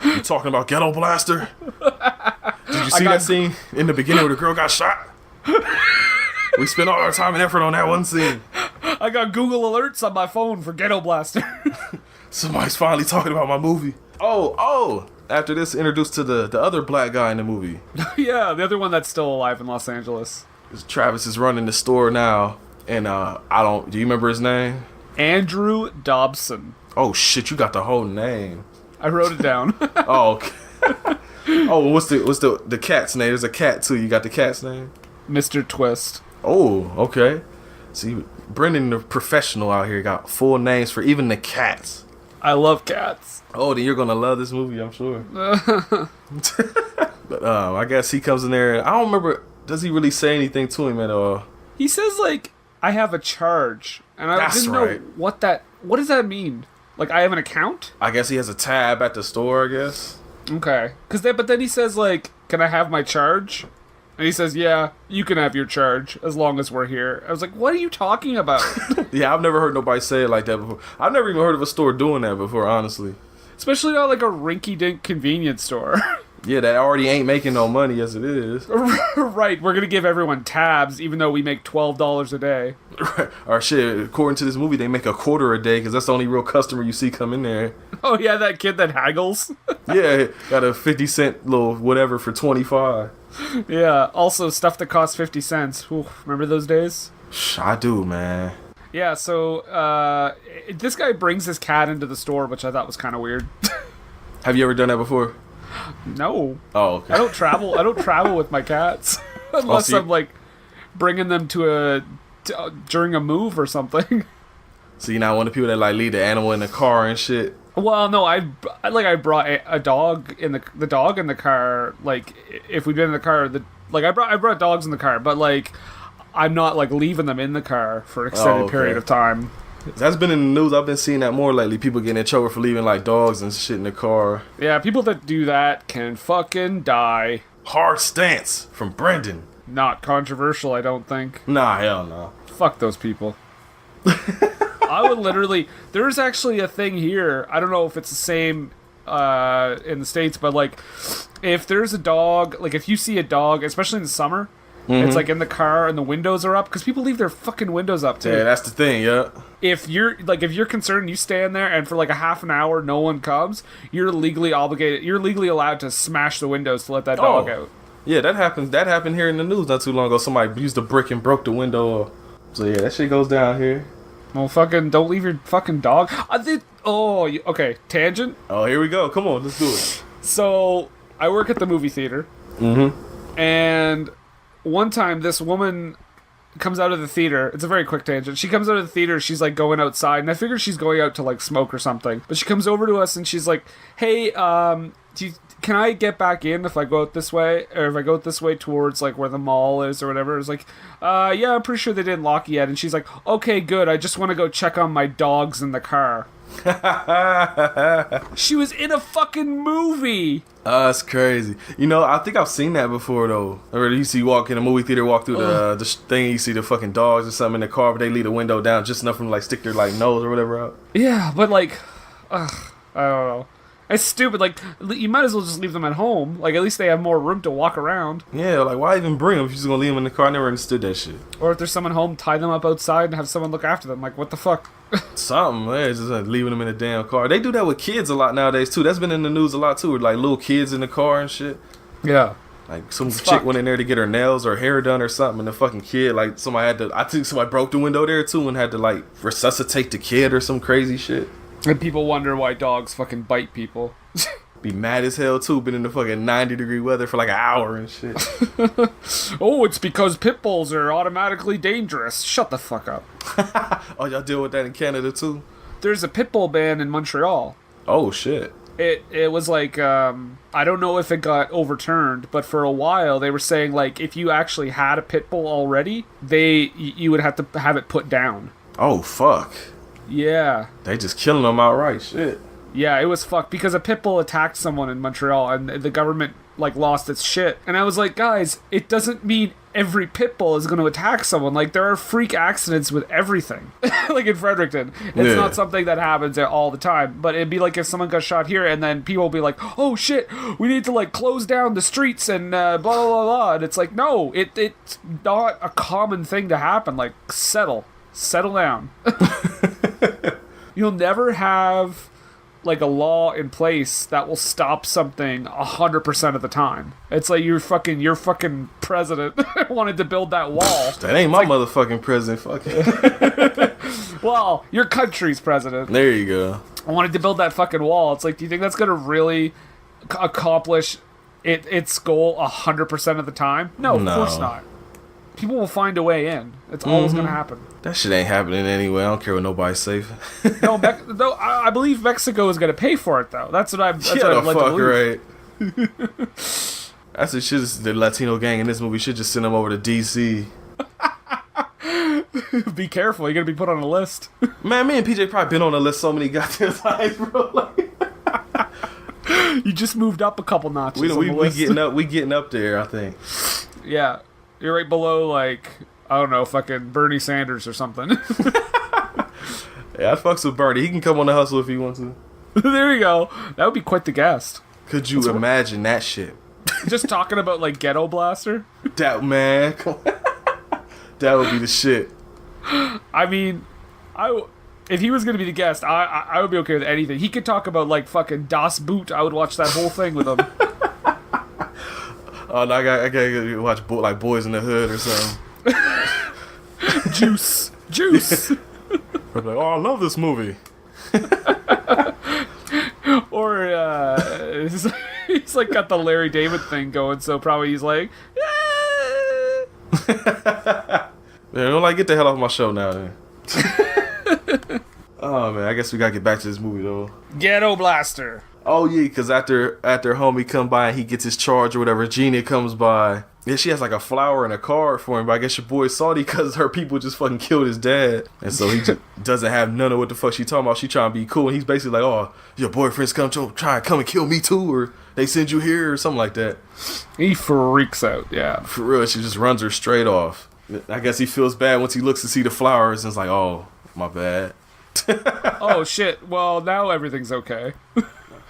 You talking about Ghetto Blaster? Did you see that scene in the beginning where the girl got shot? We spent all our time and effort on that one scene. I got Google alerts on my phone for Ghetto Blaster. Somebody's finally talking about my movie. Oh. After this, introduced to the other black guy in the movie. Yeah, the other one that's still alive in Los Angeles. Travis is running the store now, and do you remember his name? Andrew Dobson. Oh shit, you got the whole name. I wrote it down. Oh, okay. Oh, what's the cat's name? There's a cat too. You got the cat's name? Mr. Twist. Oh, okay. See, Brendan, the professional out here, got full names for even the cats. I love cats. Oh, then you're gonna love this movie, I'm sure. But I guess he comes in there. I don't remember. Does he really say anything to him at all? He says like, "I have a charge," and I didn't know what does that mean. Like, I have an account? I guess he has a tab at the store, I guess. Okay. But then he says, like, "Can I have my charge?" And he says, "Yeah, you can have your charge as long as we're here." I was like, what are you talking about? Yeah, I've never heard nobody say it like that before. I've never even heard of a store doing that before, honestly. Especially not like a rinky-dink convenience store. Yeah, that already ain't making no money as it is. Right, we're going to give everyone tabs even though we make $12 a day. Right. Or shit, according to this movie, they make $0.25 a day because that's the only real customer you see come in there. Oh yeah, that kid that haggles. Yeah, got a 50-cent little whatever for 25. Yeah, also stuff that costs 50 cents. Ooh, remember those days? I do, man. Yeah, so this guy brings his cat into the store, which I thought was kind of weird. Have you ever done that before? No. Oh, okay. I don't travel with my cats unless I'm like bringing them during a move or something. So you're not one of the people that like leave the animal in the car and shit? Well, no, I brought a dog in the dog in the car. Like, if we've been in the car, I brought dogs in the car, but like I'm not like leaving them in the car for an extended period of time. That's been in the news. I've been seeing that more lately. People getting in trouble for leaving like dogs and shit in the car. Yeah, people that do that can fucking die. Hard stance from Brendan. Not controversial, I don't think. Nah, hell no. Fuck those people. I would literally... There's actually a thing here. I don't know if it's the same in the States, but like, if there's a dog, like if you see a dog, especially in the summer, it's like in the car and the windows are up, because people leave their fucking windows up too. Yeah, that's the thing, yeah. If you're concerned, you stand there and for like a half an hour no one comes, you're legally allowed to smash the windows to let that dog out. Yeah, that happened here in the news not too long ago. Somebody used a brick and broke the window. So yeah, that shit goes down here. Well, fucking don't leave your fucking dog. Okay, tangent. Oh, here we go. Come on, let's do it. So I work at the movie theater, and one time this woman comes out of the theater. It's a very quick tangent. She comes out of the theater. She's like going outside, and I figured she's going out to like smoke or something. But she comes over to us and she's like, "Hey, can I get back in if I go out this way, or if I go this way towards like where the mall is or whatever?" It's like, yeah, I'm pretty sure they didn't lock yet. And she's like, "Okay, good. I just want to go check on my dogs in the car." She was in a fucking movie. That's crazy. You know, I think I've seen that before though. Or you see, walk in a movie theater, walk through the thing, you see the fucking dogs or something in the car, but they leave the window down just enough for them to like stick their like nose or whatever out. Yeah, but like, I don't know. It's stupid. Like, you might as well just leave them at home. Like, at least they have more room to walk around. Yeah, like, why even bring them if you're just gonna leave them in the car? I never understood that shit. Or if there's someone home, tie them up outside and have someone look after them. Like, what the fuck? Something, man. Just like leaving them in a damn car. They do that with kids a lot nowadays, too. That's been in the news a lot, too. With, like, little kids in the car and shit. Yeah. Like, some chick went in there to get her nails or hair done or something, and the fucking kid, like, I think somebody broke the window there, too, and had to, like, resuscitate the kid or some crazy shit. And people wonder why dogs fucking bite people. Be mad as hell too, been in the fucking 90-degree weather for like an hour and shit. Oh, it's because pit bulls are automatically dangerous. Shut the fuck up. Oh, y'all deal with that in Canada too? There's a pit bull ban in Montreal. Oh shit. It was like, I don't know if it got overturned, but for a while they were saying like if you actually had a pit bull already, you would have to have it put down. Oh fuck. Yeah. They just killing them outright. Shit. Yeah, it was fucked because a pit bull attacked someone in Montreal and the government like lost its shit. And I was like, guys, it doesn't mean every pit bull is going to attack someone. Like, there are freak accidents with everything. Like in Fredericton. It's not something that happens all the time. But it'd be like if someone got shot here and then people will be like, oh shit, we need to like close down the streets and blah, blah, blah, blah. And it's like, no, it's not a common thing to happen. Like, settle down. You'll never have like a law in place that will stop something 100% of the time. It's like your fucking president wanted to build that wall. That ain't my motherfucking president. Fuck it. Well, your country's president. There you go. Wanted to build that fucking wall. It's like, do you think that's going to really accomplish its goal 100% of the time? No, of course not. People will find a way in. It's always going to happen. That shit ain't happening anyway. I don't care what nobody's safe. No, I believe Mexico is going to pay for it, though. That's what I'm led to believe. Right. That's what should the Latino gang in this movie should just send them over to DC. Be careful, you're going to be put on a list. Man, me and PJ probably been on a list so many goddamn times, bro. Like, you just moved up a couple notches. We getting up there, I think. Yeah. You're right below, like, I don't know, fucking Bernie Sanders or something. Yeah, I fucks with Bernie. He can come on the hustle if he wants to. There you go. That would be quite the guest. Could you imagine that shit? Just talking about, like, Ghetto Blaster? That, man. That would be the shit. I mean, if he was going to be the guest, I would be okay with anything. He could talk about, like, fucking Das Boot. I would watch that whole thing with him. Oh, no, I gotta watch Boys in the Hood or something. Juice. I'm like, oh, I love this movie. Or he's like got the Larry David thing going, so probably he's like, Man, don't like get the hell off my show now, then. Oh man, I guess we gotta get back to this movie though. Ghetto Blaster. Oh yeah, because after homie come by and he gets his charge or whatever, Gina comes by. Yeah, she has like a flower and a card for him, but I guess your boy salty because her people just fucking killed his dad. And so he just doesn't have none of what the fuck she talking about. She trying to be cool. And he's basically like, oh, your boyfriend's come and kill me too, or they send you here or something like that. He freaks out, yeah. For real, she just runs her straight off. I guess he feels bad once he looks to see the flowers and is like, oh, my bad. Oh shit, well now everything's okay.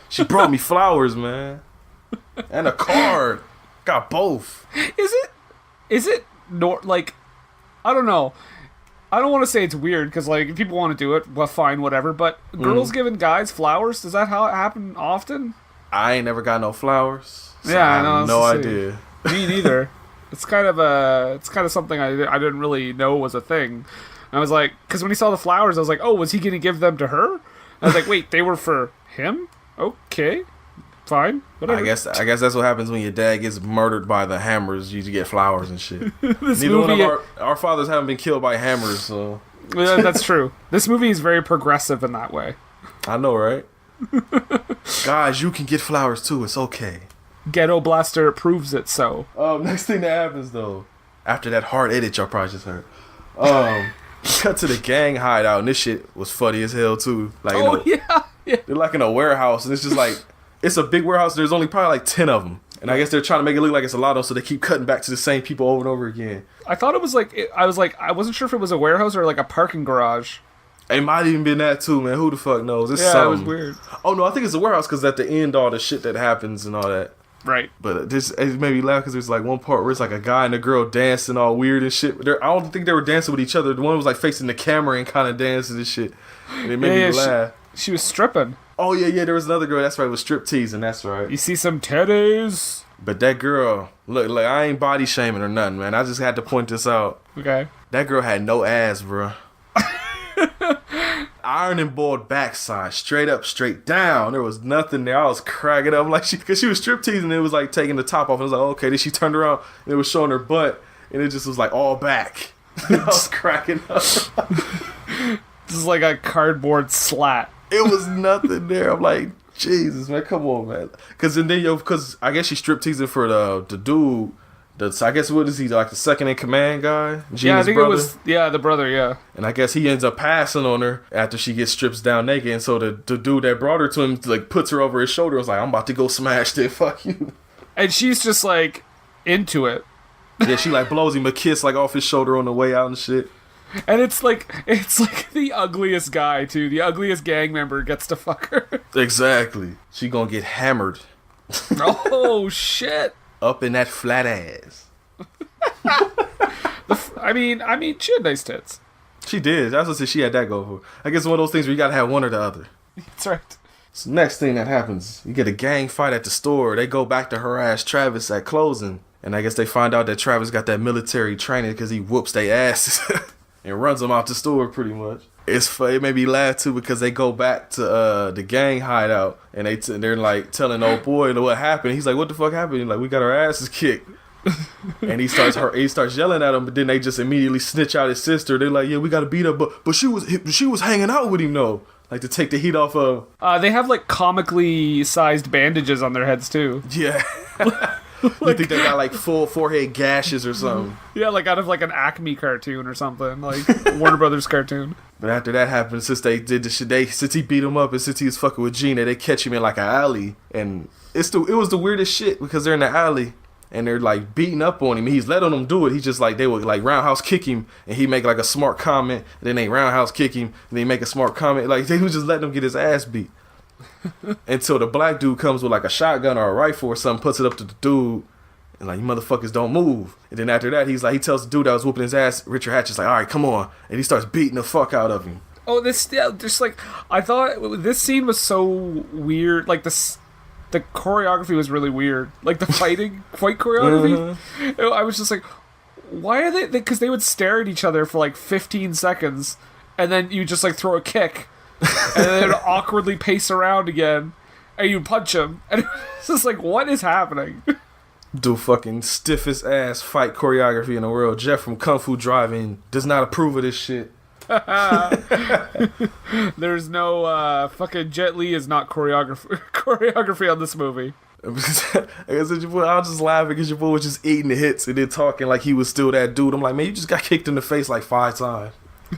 She brought me flowers, man. And a card. Got both. Is it like, I don't know. I don't want to say it's weird because like if people want to do it, well, fine, whatever. But girls giving guys flowers, is that how it happen often? I ain't never got no flowers. So yeah, I have no idea. Me neither. It's kind of something I didn't really know was a thing. I was like, because when he saw the flowers, I was like, oh, was he gonna give them to her? I was like, wait, they were for him? Okay. Fine, whatever. I guess that's what happens when your dad gets murdered by the hammers. You get flowers and shit. Neither one of our fathers haven't been killed by hammers, so yeah, that's true. This movie is very progressive in that way. I know, right? Guys, you can get flowers too. It's okay. Ghetto Blaster proves it so. Next thing that happens though, after that hard edit y'all probably just heard, cut to the gang hideout, and this shit was funny as hell too. Like, yeah. They're like in a warehouse, and it's just like. It's a big warehouse. There's only probably like 10 of them. And I guess they're trying to make it look like it's a lot of them, so they keep cutting back to the same people over and over again. I thought it was like, I wasn't sure if it was a warehouse or like a parking garage. It might even been that too, man. Who the fuck knows? It's something. It was weird. Oh, no, I think it's a warehouse because at the end, all the shit that happens and all that. Right. But it made me laugh because there's like one part where it's like a guy and a girl dancing all weird and shit. I don't think they were dancing with each other. The one was like facing the camera and kind of dancing and shit. And it made me laugh. She was stripping. Oh, yeah, there was another girl, that's right, with strip teasing, that's right. You see some titties. But that girl, look, I ain't body shaming or nothing, man. I just had to point this out. Okay. That girl had no ass, bro. Iron and boiled backside, straight up, straight down. There was nothing there. I was cracking up, like, because she was strip teasing, and it was like taking the top off, and I was like, okay, then she turned around, and it was showing her butt, and it just was like all back. I was cracking up. This is like a cardboard slat. It was nothing there. I'm like, Jesus, man, come on, man. Because I guess she strip teasing for the dude. I guess what is he, like the second in command guy? Gina's I think brother? It was, the brother, yeah. And I guess he ends up passing on her after she gets stripped down naked. And so the dude that brought her to him, like, puts her over his shoulder. I was like, I'm about to go smash this. Fuck you. And she's just like into it. Yeah, she like blows him a kiss like off his shoulder on the way out and shit. And it's like the ugliest guy too. The ugliest gang member gets to fuck her. Exactly. She gonna get hammered. Oh shit! Up in that flat ass. I mean, she had nice tits. She did. That's what she had that go for. I guess one of those things where you gotta have one or the other. That's right. So next thing that happens, you get a gang fight at the store. They go back to harass Travis at closing, and I guess they find out that Travis got that military training because he whoops their asses. and runs them out the store pretty much. It made me laugh too because they go back to the gang hideout and they're like telling old boy what happened. He's like, "What the fuck happened?" He's like, "We got our asses kicked." And he starts yelling at him, but then they just immediately snitch out his sister. They're like, "Yeah, we got to beat her," but she was hanging out with him though, like to take the heat off of. They have like comically sized bandages on their heads too. Yeah. You think they got like full forehead gashes or something? Yeah, like out of like an Acme cartoon or something, like Warner Brothers cartoon. But after that happened, since they did the shit, since he beat him up and since he was fucking with Gina, they catch him in like an alley, and it was the weirdest shit because they're in the alley and they're like beating up on him. He's letting them do it. He's just like they would like roundhouse kick him, and he make like a smart comment, and then they roundhouse kick him, and they make a smart comment. Like they was just letting him get his ass beat. Until the black dude comes with like a shotgun or a rifle or something, puts it up to the dude, and like, "You motherfuckers don't move." And then after that, he tells the dude that was whooping his ass, Richard Hatch, is like, "All right, come on," and he starts beating the fuck out of him. Oh, just like I thought this scene was so weird. Like the choreography was really weird. Like the fight choreography. I was just like, why are they? Because they would stare at each other for like 15 seconds, and then you just like throw a kick. And then awkwardly pace around again, and you punch him, and it's just like, what is happening? Do fucking stiffest ass fight choreography in the world. Jeff from Kung Fu Drive-In does not approve of this shit. There's no fucking Jet Li is not choreography on this movie. I was just laughing because your boy was just eating the hits and then talking like he was still that dude. I'm like, man, you just got kicked in the face like 5 times.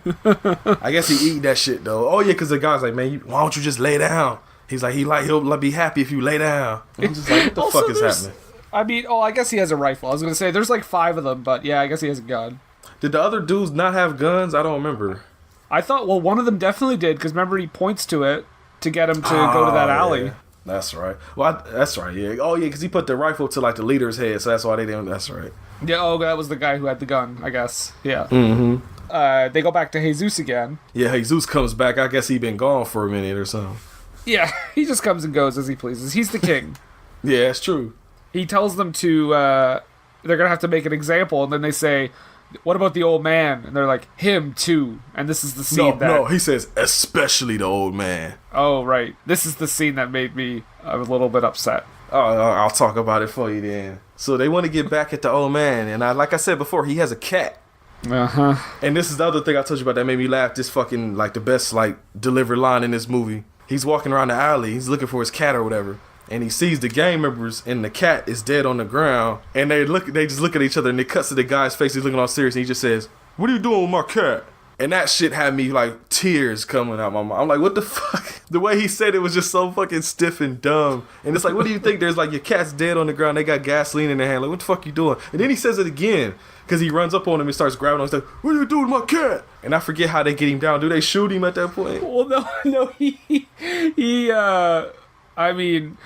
I guess he eat that shit though. Oh yeah, because the guy's like, "Man, why don't you just lay down?" He's like, he'll be happy if you lay down. I'm just like, what the fuck is happening? I mean, I guess he has a rifle. I was gonna say there's like 5 of them, but yeah, I guess he has a gun. Did the other dudes not have guns? I don't remember. I thought, well, one of them definitely did, because remember he points to it to get him to go to that alley. Yeah. That's right. Well, that's right. Yeah. Oh yeah, because he put the rifle to like the leader's head, so that's why they didn't. That's right. Yeah. Oh, that was the guy who had the gun, I guess. Yeah. Mm-hmm. They go back to Jesus again. Yeah, Jesus comes back. I guess he been gone for a minute or something. Yeah, he just comes and goes as he pleases. He's the king. Yeah, that's true. He tells them to, they're going to have to make an example, and then they say, "What about the old man?" And they're like, "Him too." And this is the scene No, he says, "Especially the old man." Oh, right. This is the scene that made me a little bit upset. Oh, I'll talk about it for you then. So they want to get back at the old man, and like I said before, he has a cat. Uh-huh. And this is the other thing I told you about that made me laugh. This fucking, like, the best, like, delivered line in this movie. He's walking around the alley. He's looking for his cat or whatever. And he sees the gang members, and the cat is dead on the ground. And they just look at each other, and it cuts to the guy's face. He's looking all serious, and he just says, "What are you doing with my cat?" And that shit had me, like, tears coming out my mouth. I'm like, what the fuck? The way he said it was just so fucking stiff and dumb. And it's like, what do you think? There's, like, your cat's dead on the ground. They got gasoline in their hand. Like, what the fuck you doing? And then he says it again. Because he runs up on him and starts grabbing him. He's like, "What are you doing with my cat?" And I forget how they get him down. Do they shoot him at that point? Well, no, I mean,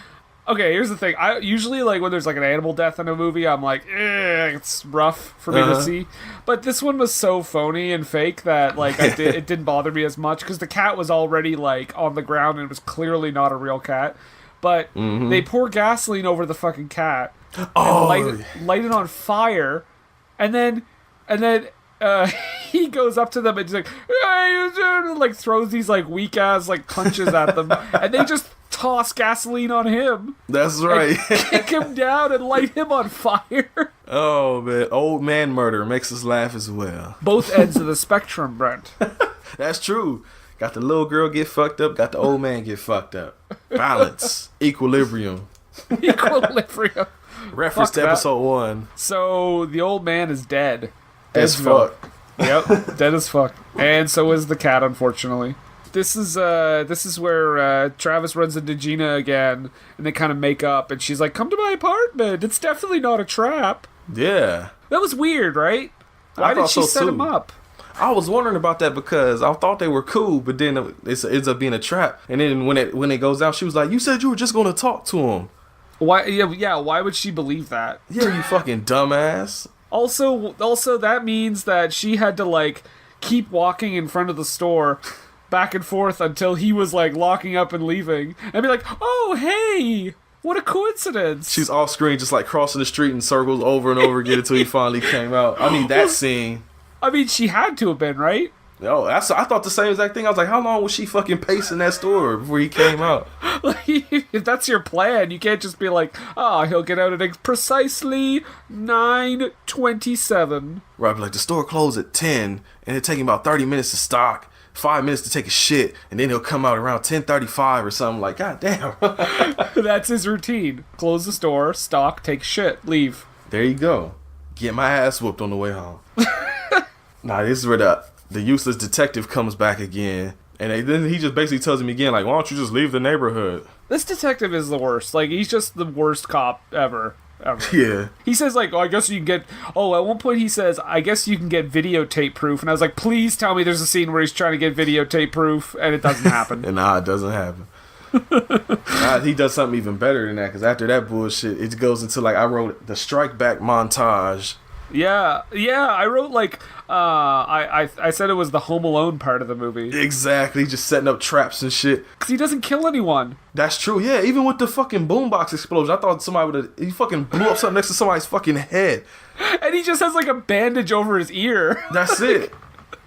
okay, here's the thing. I usually, like, when there's, like, an animal death in a movie, I'm like, it's rough for me to see. But this one was so phony and fake that, like, it didn't bother me as much. Because the cat was already, like, on the ground and it was clearly not a real cat. But they pour gasoline over the fucking cat. And light it on fire. And then he goes up to them and he's like, "Hey," and like throws these like weak ass like punches at them, and they just toss gasoline on him. That's right. Kick him down and light him on fire. Oh man, old man murder makes us laugh as well. Both ends of the spectrum, Brent. That's true. Got the little girl get fucked up, got the old man get fucked up. Balance, equilibrium. Equilibrium. Reference to episode 1. So the old man is dead. As fuck. Yep, dead as fuck. And so is the cat, unfortunately. This is where Travis runs into Gina again, and they kind of make up, and she's like, "Come to my apartment. It's definitely not a trap." Yeah. That was weird, right? Why did she set him up? I was wondering about that because I thought they were cool, but then it ends up being a trap. And then when it goes out, she was like, "You said you were just going to talk to him." Why? Yeah. Why would she believe that? Yeah, you fucking dumbass. Also, that means that she had to like keep walking in front of the store, back and forth until he was like locking up and leaving, and be like, "Oh, hey, what a coincidence!" She's off screen, just like crossing the street in circles over and over again until he finally came out. I need that scene. I mean, she had to have been, right? Yo, I thought the same exact thing. I was like, how long was she fucking pacing that store before he came out? Like, if that's your plan, you can't just be like, he'll get out at precisely 9:27. Right, like the store closed at 10, and it take him about 30 minutes to stock, 5 minutes to take a shit, and then he'll come out around 10:35 or something. Like, god damn. That's his routine. Close the store, stock, take shit, leave. There you go. Get my ass whooped on the way home. Nah, this is where the useless detective comes back again. And then he just basically tells him again, like, why don't you just leave the neighborhood? This detective is the worst. Like, he's just the worst cop ever. Yeah. He says, like, I guess you can get... at one point he says, I guess you can get videotape proof. And I was like, please tell me there's a scene where he's trying to get videotape proof, and it doesn't happen. And nah, it doesn't happen. He does something even better than that, because after that bullshit, it goes into, like, I wrote the strike back montage. Yeah, I wrote, like, I said it was the Home Alone part of the movie. Exactly, just setting up traps and shit. Because he doesn't kill anyone. That's true, yeah, even with the fucking boombox explosion, I thought somebody would have, he fucking blew up something next to somebody's fucking head. And he just has, like, a bandage over his ear. That's it.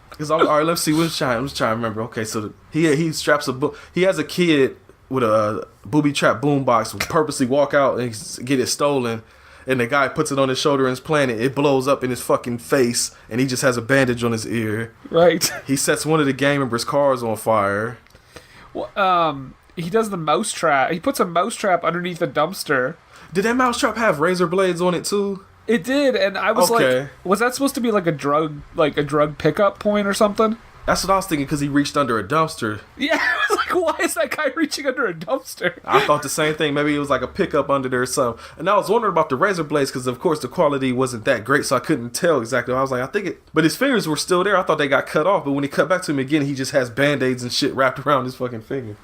Because, alright, let's see, let's try to remember. Okay, so he straps he has a kid with a booby trap boombox, purposely walk out and get it stolen. And the guy puts it on his shoulder and is playing it. It blows up in his fucking face, and he just has a bandage on his ear. Right. He sets one of the gang members' cars on fire. Well, he does the mousetrap. He puts a mousetrap underneath a dumpster. Did that mousetrap have razor blades on it too? It did, and I was like, was that supposed to be like a drug pickup point or something? That's what I was thinking, because he reached under a dumpster. Yeah, I was like, why is that guy reaching under a dumpster? I thought the same thing. Maybe it was like a pickup under there or something. And I was wondering about the razor blades, because of course the quality wasn't that great, so I couldn't tell exactly. I was like, I think it... But his fingers were still there. I thought they got cut off, but when he cut back to him again, he just has band-aids and shit wrapped around his fucking finger.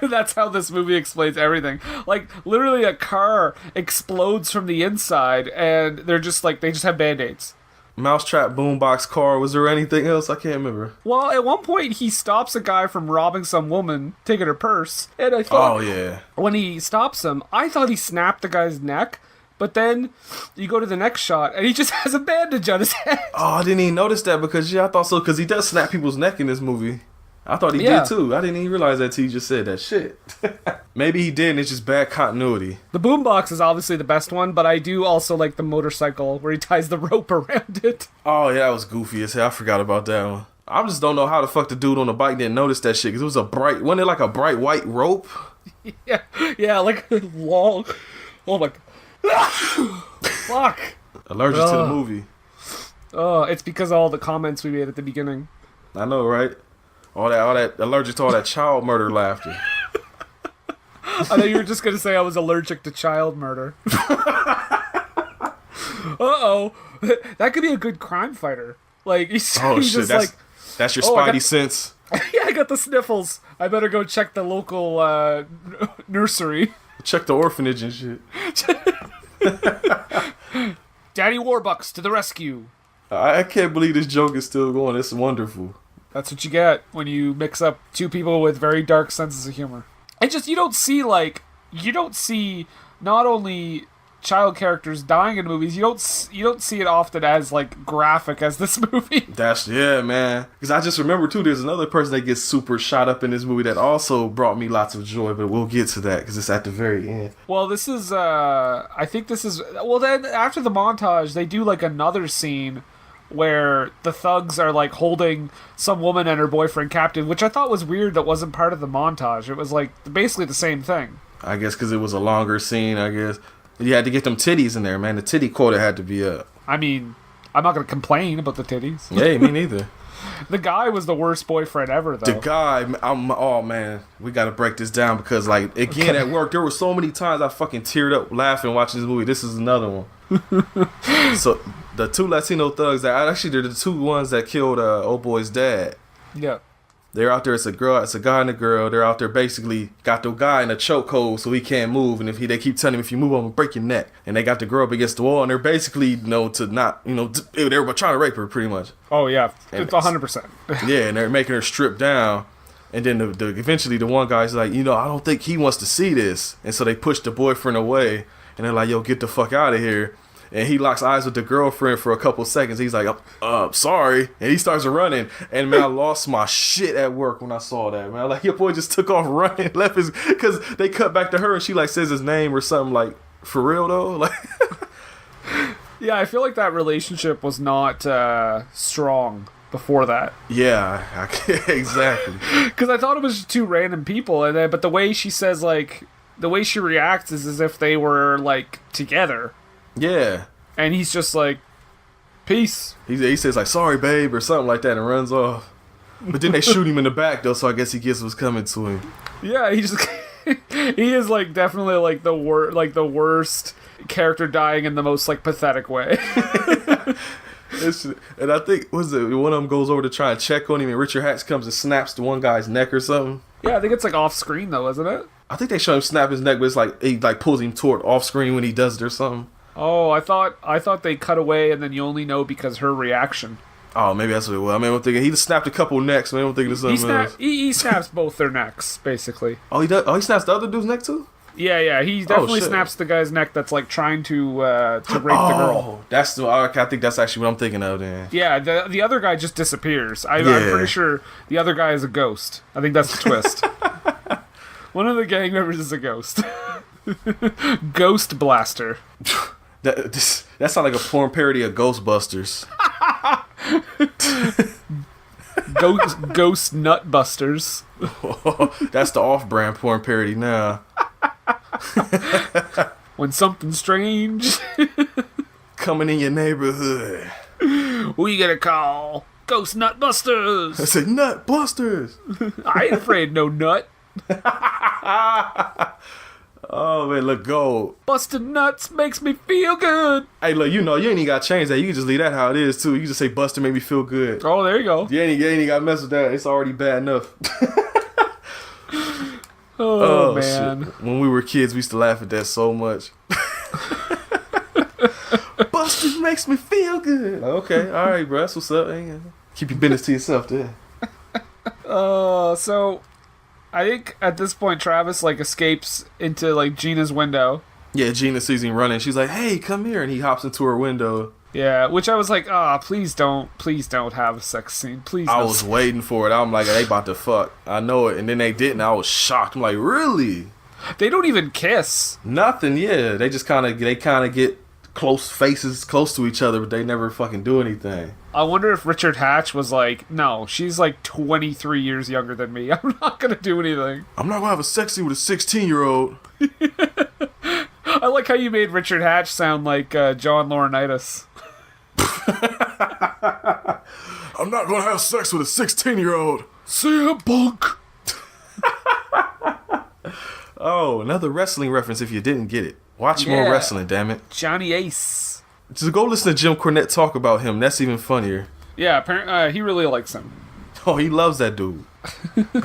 That's how this movie explains everything. Like, literally a car explodes from the inside, and they're just like, they just have band-aids. Mousetrap, boombox, car. Was there anything else? I can't remember. Well, at one point he stops a guy from robbing some woman, taking her purse, and I thought, when he stops him, I thought he snapped the guy's neck, but then you go to the next shot and he just has a bandage on his head. Oh, I didn't even notice that, because I thought so, because he does snap people's neck in this movie. I thought he did too. I didn't even realize that till you just said that shit. Maybe he did, and it's just bad continuity. The boombox is obviously the best one, but I do also like the motorcycle where he ties the rope around it. Oh, yeah, that was goofy as hell. I forgot about that one. I just don't know how the fuck the dude on the bike didn't notice that shit, because it was wasn't it like a bright white rope? Yeah, like long. Oh my god. Fuck. Allergic to the movie. Oh, it's because of all the comments we made at the beginning. I know, right? All that allergic to all that child murder laughter. I thought you were just gonna say I was allergic to child murder. Uh-oh. That could be a good crime fighter. Like, he's just that's your spidey sense. Yeah, I got the sniffles. I better go check the local nursery. Check the orphanage and shit. Daddy Warbucks to the rescue. I can't believe this joke is still going. It's wonderful. That's what you get when you mix up two people with very dark senses of humor. And just, you don't see not only child characters dying in movies, you don't see it often as, like, graphic as this movie. Yeah, man. Because I just remember, too, there's another person that gets super shot up in this movie that also brought me lots of joy, but we'll get to that because it's at the very end. Well, then after the montage, they do, like, another scene where the thugs are, like, holding some woman and her boyfriend captive, which I thought was weird that wasn't part of the montage. It was, like, basically the same thing. I guess because it was a longer scene, I guess. You had to get them titties in there, man. The titty quota had to be up. I mean, I'm not going to complain about the titties. Yeah, me neither. The guy was the worst boyfriend ever, though. The guy, oh, man. We got to break this down because, like, again, at work, there were so many times I fucking teared up laughing watching this movie. This is another one. So, the two Latino thugs, they're the two ones that killed old boy's dad. Yeah. They're out there, it's a guy and a girl. They're out there basically got the guy in a chokehold so he can't move. And they keep telling him, if you move, I'm gonna break your neck. And they got the girl up against the wall, and they're basically, they were trying to rape her pretty much. Oh, yeah. It's 100%. Yeah, and they're making her strip down. And then eventually the one guy's like, I don't think he wants to see this. And so they push the boyfriend away. And they're like, yo, get the fuck out of here. and he locks eyes with the girlfriend for a couple seconds. He's like, sorry. And he starts running. And man, I lost my shit at work when I saw that, man. Like, your boy just took off running, left his, because they cut back to her and she like says his name or something, like, for real though? Like, yeah, I feel like that relationship was not strong before that. Yeah, exactly. Because I thought it was just two random people, and but the way she says, like, the way she reacts is as if they were, like, together. Yeah. And he's just like, peace. He says, like, sorry, babe, or something like that, and runs off. But then they shoot him in the back, though, so I guess he gets what's coming to him. Yeah, he just... he is, like, definitely, like, the worst character dying in the most, like, pathetic way. And I think, one of them goes over to try and check on him, and Richard Hatch comes and snaps the one guy's neck or something. Yeah, I think it's, like, off-screen, though, isn't it? I think they show him snap his neck, but it's like, he, like, pulls him toward off-screen when he does it or something. Oh, I thought they cut away, and then you only know because her reaction. Oh, maybe that's what it was. I mean, I'm thinking he just snapped a couple necks, man. I'm thinking of something else. He snaps both their necks, basically. Oh, he does? Oh, he snaps the other dude's neck, too? Yeah, he definitely snaps the guy's neck that's, like, trying to rape the girl. That's the... I think that's actually what I'm thinking of, then. Yeah, the other guy just disappears. I'm pretty sure the other guy is a ghost. I think that's the twist. One of the gang members is a ghost. Ghost Blaster. That sounds like a porn parody of Ghostbusters. Ghost Nutbusters. That's the off-brand porn parody now. When something strange coming in your neighborhood. Who you gonna call? Ghost Nutbusters. I said Nutbusters. I ain't afraid no nut. Oh man, look, gold. Busted nuts makes me feel good. Hey, look, you ain't even got to change that. You can just leave that how it is too. You can just say Buster made me feel good. Oh, there you go. You ain't even got to mess with that. It's already bad enough. Oh man. Shit. When we were kids, we used to laugh at that so much. Buster makes me feel good. Okay, all right, bro. That's what's up. Keep your business to yourself there. So I think at this point Travis like escapes into like Gina's window. Yeah, Gina sees him running. She's like, "Hey, come here," and he hops into her window. Yeah, which I was like, please don't have a sex scene, please. I was waiting for it. I'm like, they about to fuck. I know it, and then they didn't. I was shocked. I'm like, really? They don't even kiss. Nothing. Yeah, they just kind of get close faces close to each other, but they never fucking do anything. I wonder if Richard Hatch was like, no, she's like 23 years younger than me. I'm not gonna do anything. I'm not gonna have a sex scene with a 16-year-old. I like how you made Richard Hatch sound like John Laurinaitis. I'm not gonna have sex with a 16-year-old. See ya, bunk. Oh, another wrestling reference if you didn't get it. Watch more wrestling, damn it. Johnny Ace. Just go listen to Jim Cornette talk about him. That's even funnier. Yeah, apparently he really likes him. Oh, he loves that dude.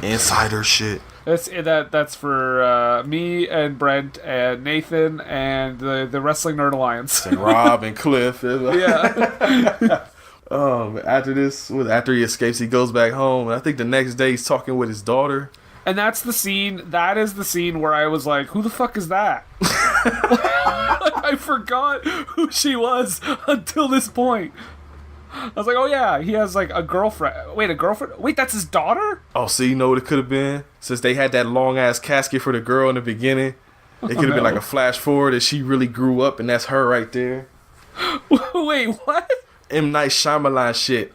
Insider shit. That's for me and Brent and Nathan and the Wrestling Nerd Alliance. And Rob and Cliff. Yeah. After he escapes, he goes back home. And I think the next day he's talking with his daughter. And that's the scene. That is the scene where I was like, "Who the fuck is that?" I forgot who she was until this point. I was like, "Oh yeah, he has like a girlfriend." Wait, a girlfriend? Wait, that's his daughter? Oh, so you know what it could have been? Since they had that long ass casket for the girl in the beginning, it could have been like a flash forward, and she really grew up, and that's her right there. Wait, what? M. Night Shyamalan shit.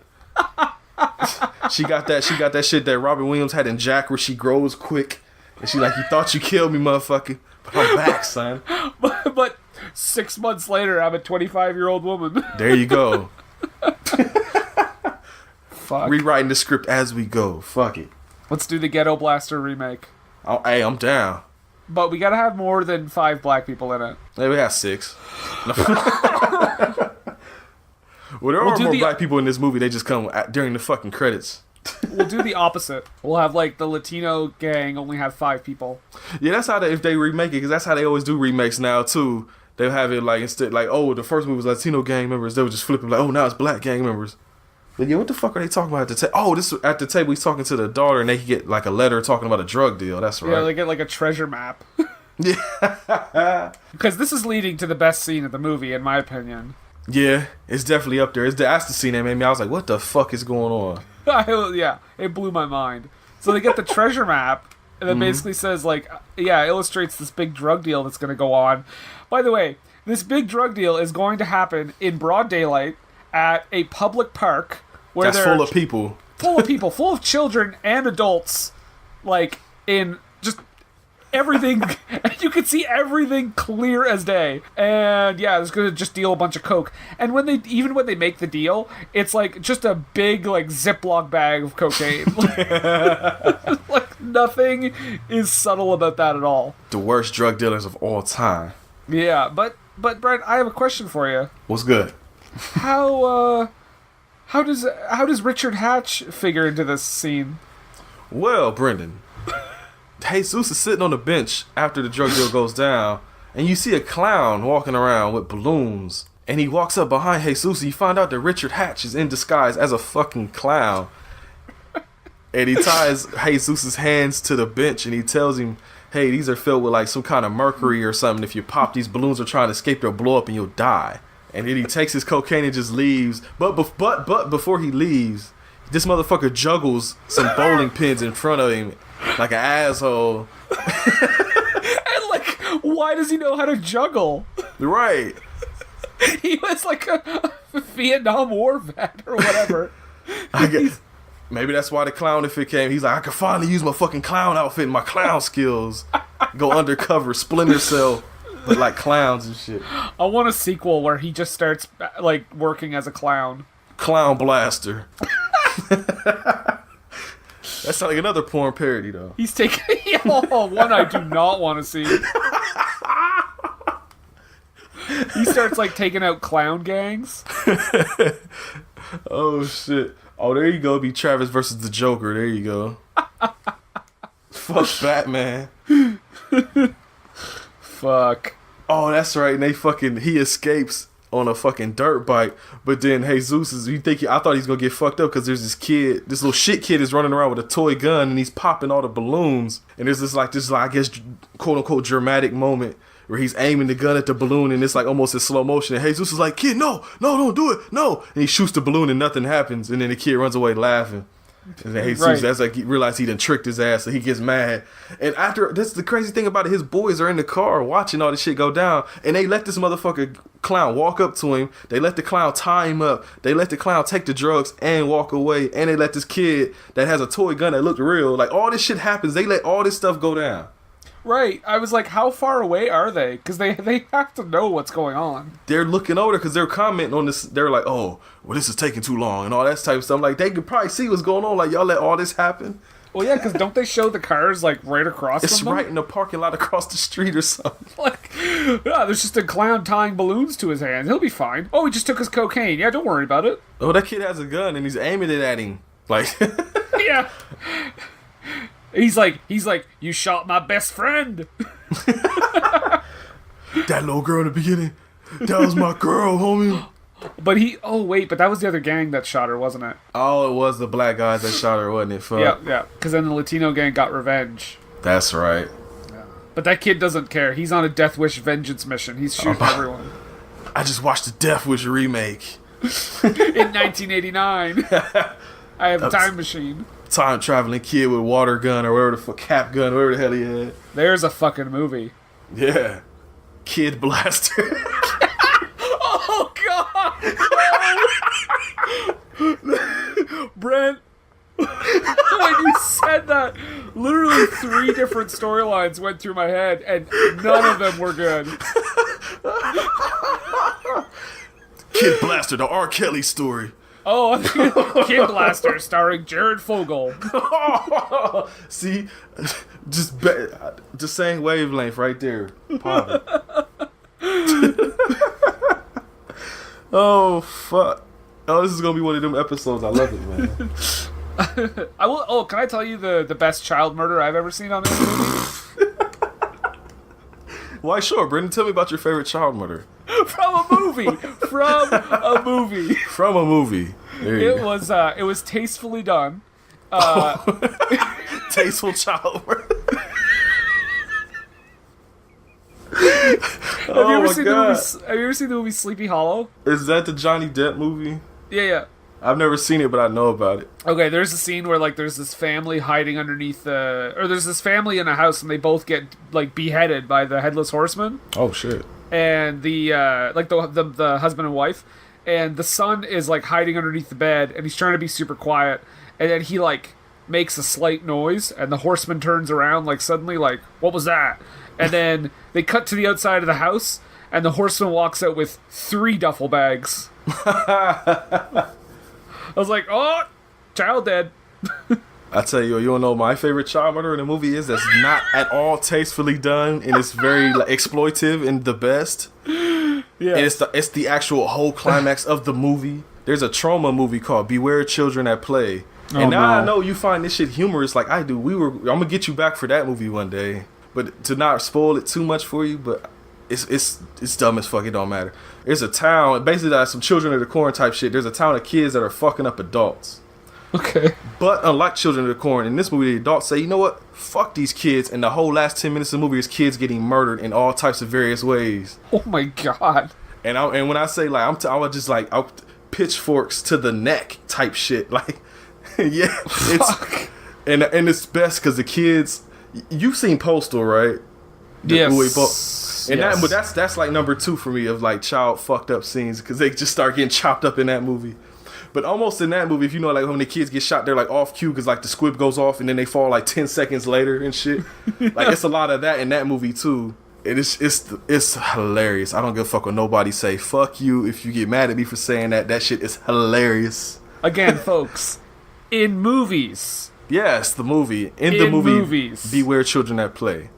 She got that shit that Robin Williams had in Jack, where she grows quick, and she like, "You thought you killed me, motherfucker, but I'm back, son." But 6 months later, I'm a 25-year-old woman. There you go. Fuck. Rewriting the script as we go. Fuck it. Let's do the Ghetto Blaster remake. Oh, hey, I'm down. But we gotta have more than 5 black people in it. Hey, we have 6. Well, there are more black people in this movie. They just come during the fucking credits. We'll do the opposite. We'll have like the Latino gang only have 5 people. Yeah, that's how if they remake it, because that's how they always do remakes now too. They'll have it like instead like, oh, the first movie was Latino gang members. They would just flip it like, oh, now it's black gang members. But yeah, what the fuck are they talking about at the table? Oh, this at the table he's talking to the daughter, and they can get like a letter talking about a drug deal. That's right. Yeah, they get like a treasure map. Yeah. Because this is leading to the best scene of the movie, in my opinion. Yeah, it's definitely up there. That's the scene that made me. I was like, what the fuck is going on? Yeah, it blew my mind. So they get the treasure map, and it basically says, like, illustrates this big drug deal that's going to go on. By the way, this big drug deal is going to happen in broad daylight at a public park where that's full of people. Full of children and adults, like, in just everything. You can see everything clear as day. And yeah, it's gonna just deal a bunch of coke. And when they make the deal, it's like just a big like Ziploc bag of cocaine. Like nothing is subtle about that at all. The worst drug dealers of all time. Yeah, but Brent, I have a question for you. What's good? How does Richard Hatch figure into this scene? Well, Brendan, Jesus is sitting on the bench after the drug deal goes down, and you see a clown walking around with balloons. And he walks up behind Jesus, and you find out that Richard Hatch is in disguise as a fucking clown. And he ties Jesus' hands to the bench, and he tells him, hey, these are filled with like some kind of mercury or something. If you pop these balloons are trying to escape, they'll blow up and you'll die. And then he takes his cocaine and just leaves. But before he leaves, this motherfucker juggles some bowling pins in front of him like an asshole. And like, why does he know how to juggle? Right. He was like a Vietnam War vet or whatever. I guess maybe that's why the clown outfit came. He's like, I can finally use my fucking clown outfit and my clown skills. Go undercover, Splinter Cell. But like clowns and shit. I want a sequel where he just starts like working as a clown. Clown Blaster. That's like another porn parody though. He's taking one I do not want to see. He starts like taking out clown gangs. Oh shit. Oh, there you go. Be Travis versus the Joker. There you go. Fuck Batman. Fuck. Oh, that's right. And he escapes on a fucking dirt bike. But then Jesus I thought he's gonna get fucked up because there's this little shit kid is running around with a toy gun and he's popping all the balloons. And there's this I guess quote unquote dramatic moment where he's aiming the gun at the balloon and it's like almost in slow motion. And Jesus is like, kid, no, don't do it, no. And he shoots the balloon and nothing happens. And then the kid runs away laughing. And then Jesus, that's like he realized he done tricked his ass, so he gets mad. And after that's the crazy thing about it, his boys are in the car watching all this shit go down, and they let this motherfucker clown walk up to him. They let the clown tie him up. They let the clown take the drugs and walk away. And they let this kid that has a toy gun that looked real, like all this shit happens. They let all this stuff go down. Right. I was like, how far away are they? Because they have to know what's going on. They're looking over because they're commenting on this. They're like, oh, well, this is taking too long and all that type of stuff. Like, they could probably see what's going on. Like, y'all let all this happen? Well, yeah, because don't they show the cars, like, right across It's from them? right in the parking lot across the street or something. Like, yeah, there's just a clown tying balloons to his hands. He'll be fine. Oh, he just took his cocaine. Yeah, don't worry about it. Oh, that kid has a gun and he's aiming it at him. Like, yeah. He's like, you shot my best friend. That little girl in the beginning, that was my girl, homie. But but that was the other gang that shot her, wasn't it? Oh, it was the black guys that shot her, wasn't it? Fuck. Yeah. Because then the Latino gang got revenge. That's right. Yeah. But that kid doesn't care. He's on a Death Wish vengeance mission. He's shooting everyone. I just watched the Death Wish remake. In 1989. I have a time machine. Time traveling kid with water gun or whatever the fuck, cap gun, whatever the hell he had. There's a fucking movie. Yeah. Kid Blaster. Oh, God. Brent, when you said that, literally 3 different storylines went through my head, and none of them were good. Kid Blaster, the R. Kelly story. Oh, Kid Blaster, starring Jared Fogle. See, just same wavelength right there. Oh fuck! Oh, this is gonna be one of them episodes. I love it, man. I will. Oh, can I tell you the best child murder I've ever seen on this movie? Why, sure, Brendan. Tell me about your favorite child murder. From a movie. From a movie. It was tastefully done. Tasteful child murder. Have you ever seen the movie Sleepy Hollow? Is that the Johnny Depp movie? Yeah. I've never seen it, but I know about it. Okay, there's a scene where like there's this family hiding underneath there's this family in a house and they both get like beheaded by the headless horseman. Oh shit. And the husband and wife, and the son is like hiding underneath the bed and he's trying to be super quiet, and then he like makes a slight noise and the horseman turns around like suddenly like, what was that? And then they cut to the outside of the house and the horseman walks out with 3 duffel bags. I was like, oh, child dead. I tell you, you wanna know my favorite child murder in the movie is? That's not at all tastefully done, and it's very like, exploitive and the best. Yeah, and it's the actual whole climax of the movie. There's a trauma movie called Beware Children at Play, and now I know you find this shit humorous like I do. I'm gonna get you back for that movie one day, but to not spoil it too much for you, but it's dumb as fuck. It don't matter. There's a town, basically like some Children of the Corn type shit. There's a town of kids that are fucking up adults. Okay. But unlike Children of the Corn, in this movie, the adults say, you know what? Fuck these kids. And the whole last 10 minutes of the movie is kids getting murdered in all types of various ways. Oh my god. And when I say like, I was just like, pitchforks to the neck type shit. Like, yeah. Fuck. And it's best because the kids, you've seen Postal, right? Yes. And yes. But that's like number 2 for me of like child fucked up scenes because they just start getting chopped up in that movie. But almost in that movie, if you know, like when the kids get shot, they're like off cue because like the squib goes off and then they fall like 10 seconds later and shit. Like it's a lot of that in that movie too. It's hilarious. I don't give a fuck what nobody say. Fuck you if you get mad at me for saying that. That shit is hilarious. Again, folks, in movies. Yes, the movie. In the movies. Beware Children at Play.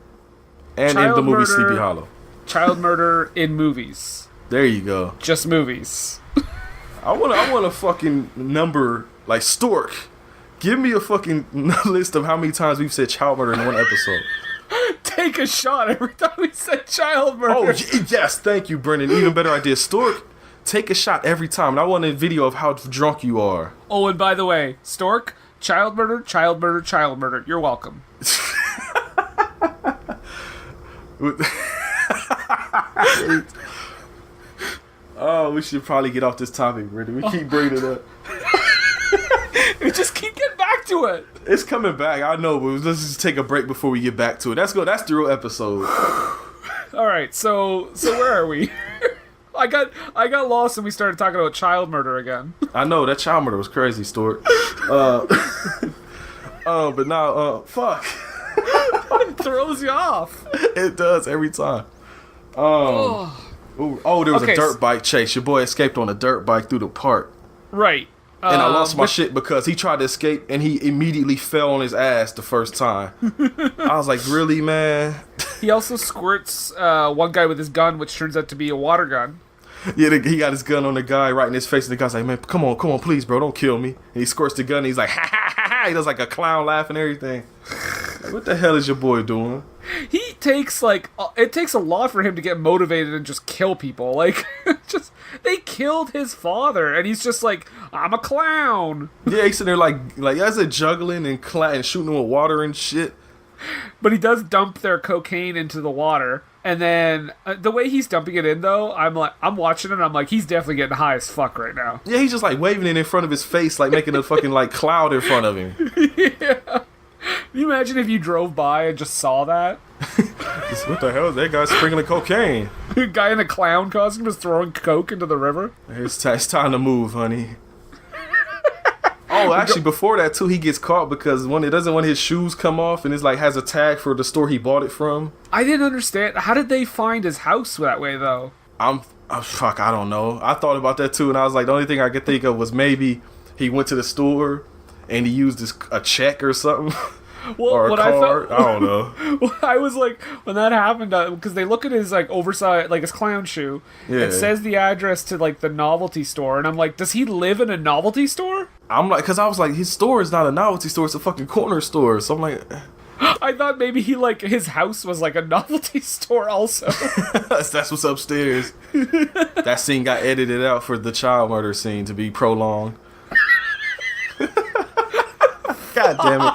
And child in the movie murder, Sleepy Hollow. Child murder in movies. There you go. Just movies. I want a fucking number like Stork. Give me a fucking list of how many times we've said child murder in one episode. Take a shot every time we said child murder. Oh yes, thank you, Brendan. Even better idea, Stork. Take a shot every time. And I want a video of how drunk you are. Oh, and by the way, Stork, child murder, child murder, child murder. You're welcome. Oh, we should probably get off this topic, Brendan. We keep bringing it up. We just keep getting back to it. It's coming back, I know, but let's just take a break before we get back to it. That's the real episode. All right, so where are we? I got lost and we started talking about child murder again. I know that child murder was crazy, Stuart. But now, fuck. It throws you off. It does every time. There was a dirt bike chase. Your boy escaped on a dirt bike through the park. Right. And I lost my shit because he tried to escape and he immediately fell on his ass the first time. I was like, really, man? He also squirts one guy with his gun, which turns out to be a water gun. Yeah, he got his gun on the guy right in his face, and the guy's like, man, come on, please, bro, don't kill me. And he squirts the gun, and he's like, ha, ha, ha, ha. He does like a clown laugh and everything. Like, what the hell is your boy doing? He takes, like, it takes a lot for him to get motivated and just kill people. Like, they killed his father, and he's just like, I'm a clown. Yeah, he's sitting there like as a juggling and shooting them with water and shit. But he does dump their cocaine into the water. And then the way he's dumping it in, though, I'm watching it and I'm like, he's definitely getting high as fuck right now. Yeah, he's just like waving it in front of his face, like making a fucking like cloud in front of him. Yeah. Can you imagine if you drove by and just saw that? What the hell is that guy sprinkling cocaine? A guy in a clown costume is throwing coke into the river? It's time to move, honey. Oh, actually, before that, too, he gets caught because when his shoes come off and it's like has a tag for the store he bought it from. I didn't understand. How did they find his house that way, though? Fuck, I don't know. I thought about that, too, and I was like, the only thing I could think of was maybe he went to the store and he used a check or something. Well, or a card. I don't know. Well, I was like, when that happened, because they look at his like oversized, like his clown shoe. Yeah. It says the address to like the novelty store, and I'm like, does he live in a novelty store? I'm like, because I was like, his store is not a novelty store; it's a fucking corner store. So I'm like, I thought maybe his house was like a novelty store also. That's what's upstairs. That scene got edited out for the child murder scene to be prolonged. God damn it.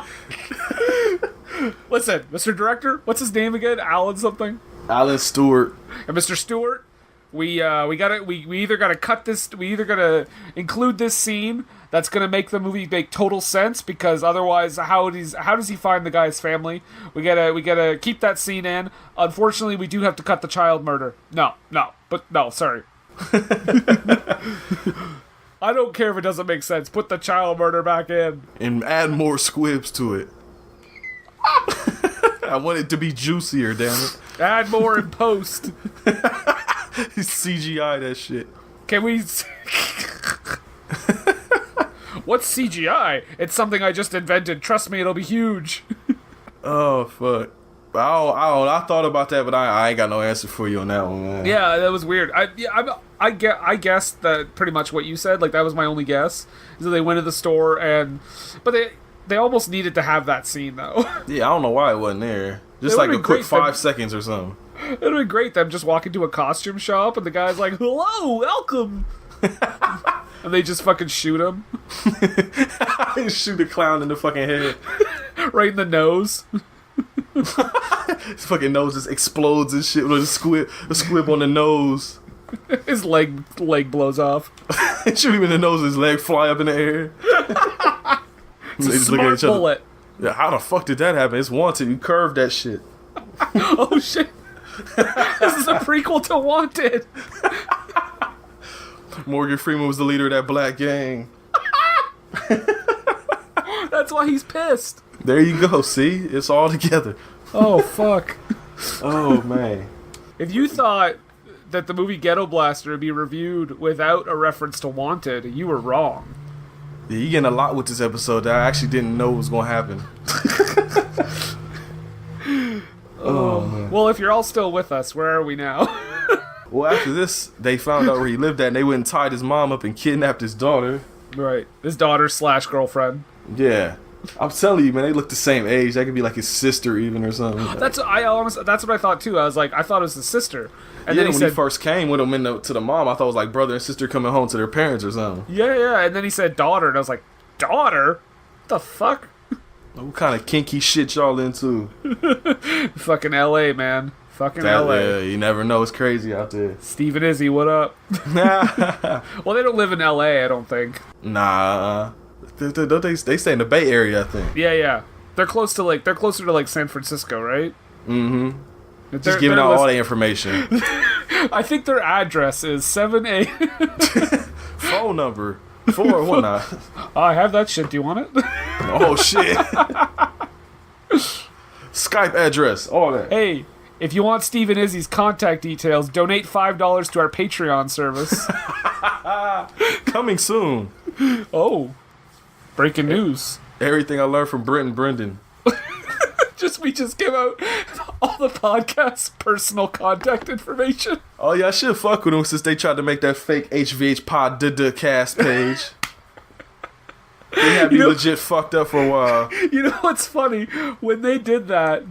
Listen, Mr. Director, what's his name again? Alan something? Alan Stewart. And Mr. Stewart, we either gotta include this scene that's gonna make the movie make total sense, because otherwise how does he find the guy's family? We gotta keep that scene in. Unfortunately, we do have to cut the child murder. No, sorry. I don't care if it doesn't make sense. Put the child murder back in. And add more squibs to it. I want it to be juicier, damn it. Add more in post. CGI that shit. Can we... What's CGI? It's something I just invented. Trust me, it'll be huge. Oh, fuck. I thought about that, but I ain't got no answer for you on that one, man. Yeah, that was weird. I guessed that pretty much what you said. Like, that was my only guess. Is that they went to the store but they almost needed to have that scene, though. Yeah, I don't know why it wasn't there. Just like a quick 5 seconds or something. It would have been great, them just walking to a costume shop and the guy's like, hello, welcome. And they just fucking shoot him. Shoot a clown in the fucking head. Right in the nose. His fucking nose just explodes and shit with a squib on the nose. His leg blows off. Shoot him in the nose, his leg fly up in the air. It's a smart bullet. Yeah, how the fuck did that happen? It's Wanted. You curved that shit. Oh shit. This is a prequel to Wanted. Morgan Freeman was the leader of that black gang. That's why he's pissed. There you go, see? It's all together. Oh, fuck. Oh, man. If you thought that the movie Ghetto Blaster would be reviewed without a reference to Wanted, you were wrong. Yeah, you're getting a lot with this episode that I actually didn't know was going to happen. Oh, man. Well, if you're all still with us, where are we now? Well, after this, they found out where he lived at, and they went and tied his mom up and kidnapped his daughter. Right. His daughter / girlfriend. Yeah. I'm telling you, man, they look the same age. That could be like his sister even or something. That's what I thought too. I thought it was his sister. And then he first came with him to the mom, I thought it was like brother and sister coming home to their parents or something. Yeah. And then he said daughter, and I was like, daughter? What the fuck? What kind of kinky shit y'all into? Fucking LA, man. Fucking LA. Yeah, you never know. It's crazy out there. Steve and Izzy, what up? Well, they don't live in LA, I don't think. Nah. They stay in the Bay Area, I think. Yeah. They're closer to like San Francisco, right? Mm-hmm. Just giving out all the information. I think their address is 7A. Phone number 419. I have that shit. Do you want it? Oh shit. Skype address, all that. Hey, if you want Steve and Izzy's contact details, donate $5 to our Patreon service. Coming soon. Oh. Breaking news. Everything I learned from Brent and Brendan. We just give out all the podcast's personal contact information. Oh yeah, I should fuck with them since they tried to make that fake HVH pod cast page. They had me legit fucked up for a while. You know what's funny? When they did that,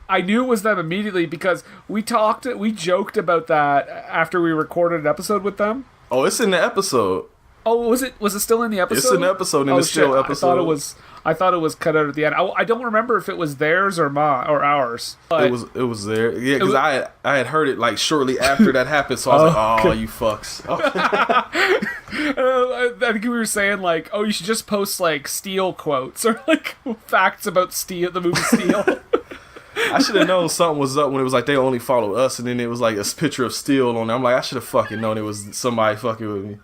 I knew it was them immediately because we joked about that after we recorded an episode with them. Oh, it's in the episode. Oh, was it still in the episode? It's in the episode, and it's still episode. I thought it was cut out at the end. I don't remember if it was theirs or ours. It was there. Yeah, because I had heard it like shortly after that happened, so I was like, "Oh, you fucks." I think we were saying like, "Oh, you should just post like Steel quotes or like facts about Steel, the movie Steel." I should have known something was up when it was like they only followed us, and then it was like a picture of Steel on there. I'm like, I should have fucking known it was somebody fucking with me.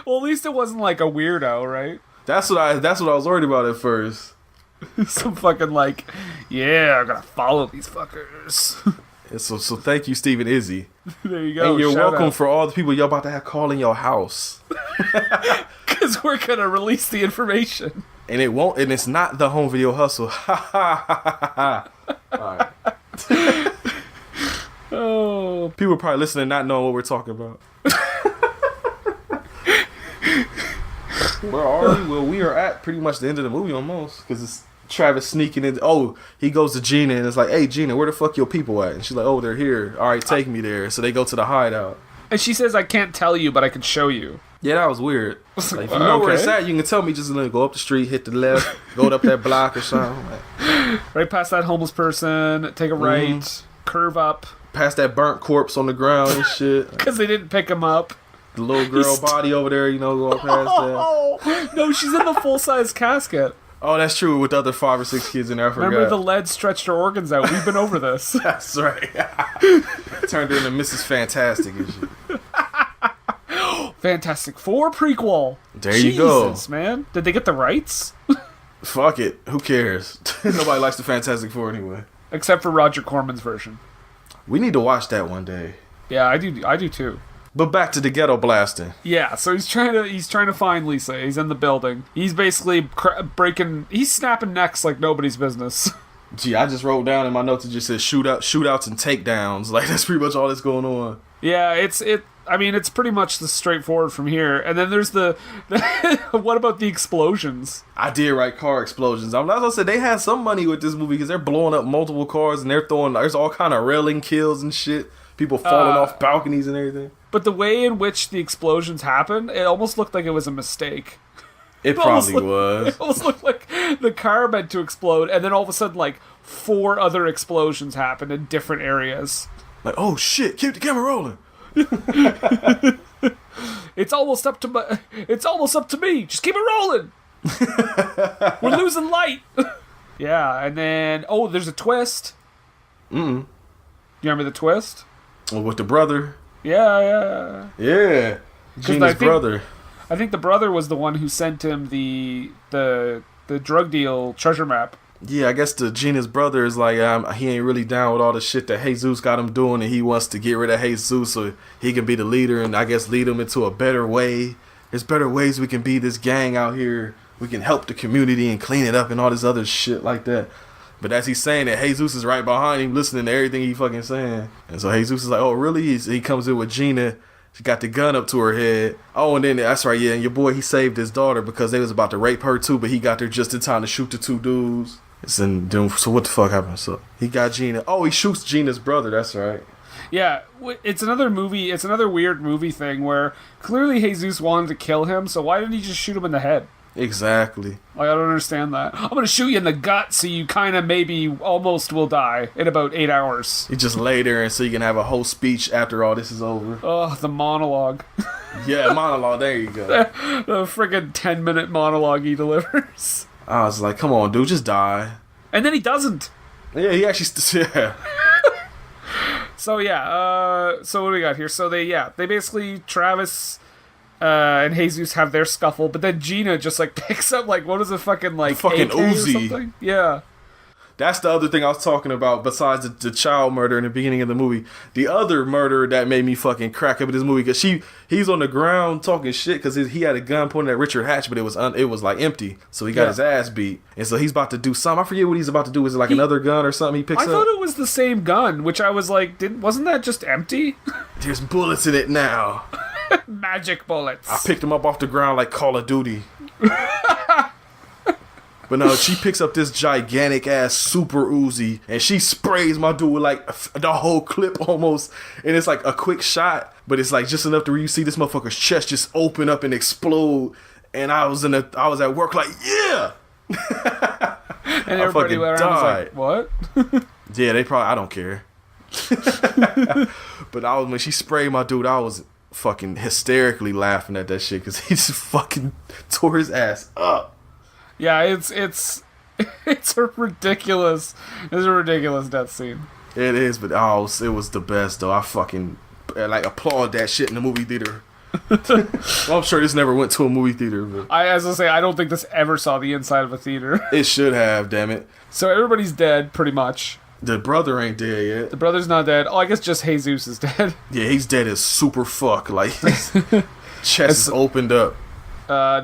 Well, at least it wasn't like a weirdo, right? That's what I was worried about at first. Some fucking like, yeah, I'm gonna follow these fuckers. So thank you, Steve and Izzy. There you go. And you're welcome for all the people you're about to have calling your house. Because we're gonna release the information. And it's not the home video hustle. Ha ha ha ha ha. Alright. Oh. People are probably listening not knowing what we're talking about. Where are we? Well, we are at pretty much the end of the movie almost. Because it's Travis sneaking in. Oh, he goes to Gina and it's like, hey, Gina, where the fuck your people at? And she's like, oh, they're here. All right, take me there. So they go to the hideout. And she says, I can't tell you, but I can show you. Yeah, that was weird. Like, if you know where it's at, you can tell me. Just go up the street, hit the left, go up that block or something. Right past that homeless person, take a right, curve up. Past that burnt corpse on the ground and shit. Because they didn't pick him up. The little girl body over there, going past that. No, she's in the full-size casket. Oh, that's true. With the other 5 or 6 kids in there, I forgot. Remember the lead stretched her organs out. We've been over this. That's right. Turned her into Mrs. Fantastic and shit. Fantastic Four prequel. There you go. Jesus, man. Did they get the rights? Fuck it. Who cares? Nobody likes the Fantastic Four anyway. Except for Roger Corman's version. We need to watch that one day. Yeah, I do too. But back to the Ghetto Blaster. Yeah, so he's trying to find Lisa. He's in the building. He's basically he's snapping necks like nobody's business. Gee, I just wrote down in my notes, it just says shootouts and takedowns. Like, that's pretty much all that's going on. Yeah, it's pretty much the straightforward from here. And then there's the what about the explosions? I did write car explosions. As I said, they had some money with this movie because they're blowing up multiple cars and there's all kind of railing kills and shit. People falling off balconies and everything. But the way in which the explosions happened, it almost looked like it was a mistake. It probably was. It almost looked like the car meant to explode, and then all of a sudden, like, 4 other explosions happened in different areas. Like, oh shit, keep the camera rolling. It's almost up to me. Just keep it rolling. We're losing light. Yeah, and then there's a twist. You remember the twist? With the brother. Yeah. Gina's brother. I think the brother was the one who sent him the drug deal treasure map. Yeah, I guess Gina's brother is like, he ain't really down with all the shit that Jesus got him doing, and he wants to get rid of Jesus so he can be the leader and I guess lead him into a better way. There's better ways we can be this gang out here. We can help the community and clean it up and all this other shit like that. But as he's saying that, Jesus is right behind him listening to everything he fucking saying. And so Jesus is like, oh, really? He comes in with Gina. She got the gun up to her head. Oh, and then, that's right, yeah, and your boy, he saved his daughter because they was about to rape her too, but he got there just in time to shoot the 2 dudes. So what the fuck happened? So he got Gina. Oh, he shoots Gina's brother, that's right. Yeah, it's another weird movie thing where clearly Jesus wanted to kill him, so why didn't he just shoot him in the head? Exactly. Like, I don't understand that. I'm gonna shoot you in the gut so you kind of maybe almost will die in about 8 hours. You just lay there and so you can have a whole speech after all this is over. Oh, the monologue. Yeah, monologue, there you go. The friggin' 10-minute monologue he delivers. I was like, come on, dude, just die. And then he doesn't. Yeah, he actually, yeah. So what do we got here? So they basically, Travis and Jesus have their scuffle, but then Gina just like picks up like, what is it, fucking like fucking AK Uzi or something? Yeah. That's the other thing I was talking about besides the child murder in the beginning of the movie. The other murder that made me fucking crack up in this movie, because he's on the ground talking shit because he had a gun pointed at Richard Hatch, but it was like empty, so he got his ass beat, and so he's about to do something. I forget what he's about to do. Is it like another gun or something he picks up? I thought it was the same gun, which I was like, wasn't that just empty? There's bullets in it now. Magic bullets. I picked him up off the ground like Call of Duty. But no, she picks up this gigantic ass super Uzi and she sprays my dude with like the whole clip almost. And it's like a quick shot, but it's like just enough to where you see this motherfucker's chest just open up and explode. And I was at work like, yeah. And everybody around was like, what? Yeah, they probably, I don't care. But when she sprayed my dude, I was fucking hysterically laughing at that shit because he just fucking tore his ass up. Yeah, it's a ridiculous death scene. It is, but it was the best though. I fucking like applaud that shit in the movie theater. Well, I'm sure this never went to a movie theater. But as I say, I don't think this ever saw the inside of a theater. It should have, damn it. So everybody's dead, pretty much. The brother ain't dead yet. The brother's not dead. Oh, I guess just Jesus is dead. Yeah, he's dead as super fuck. Like his chest is opened up.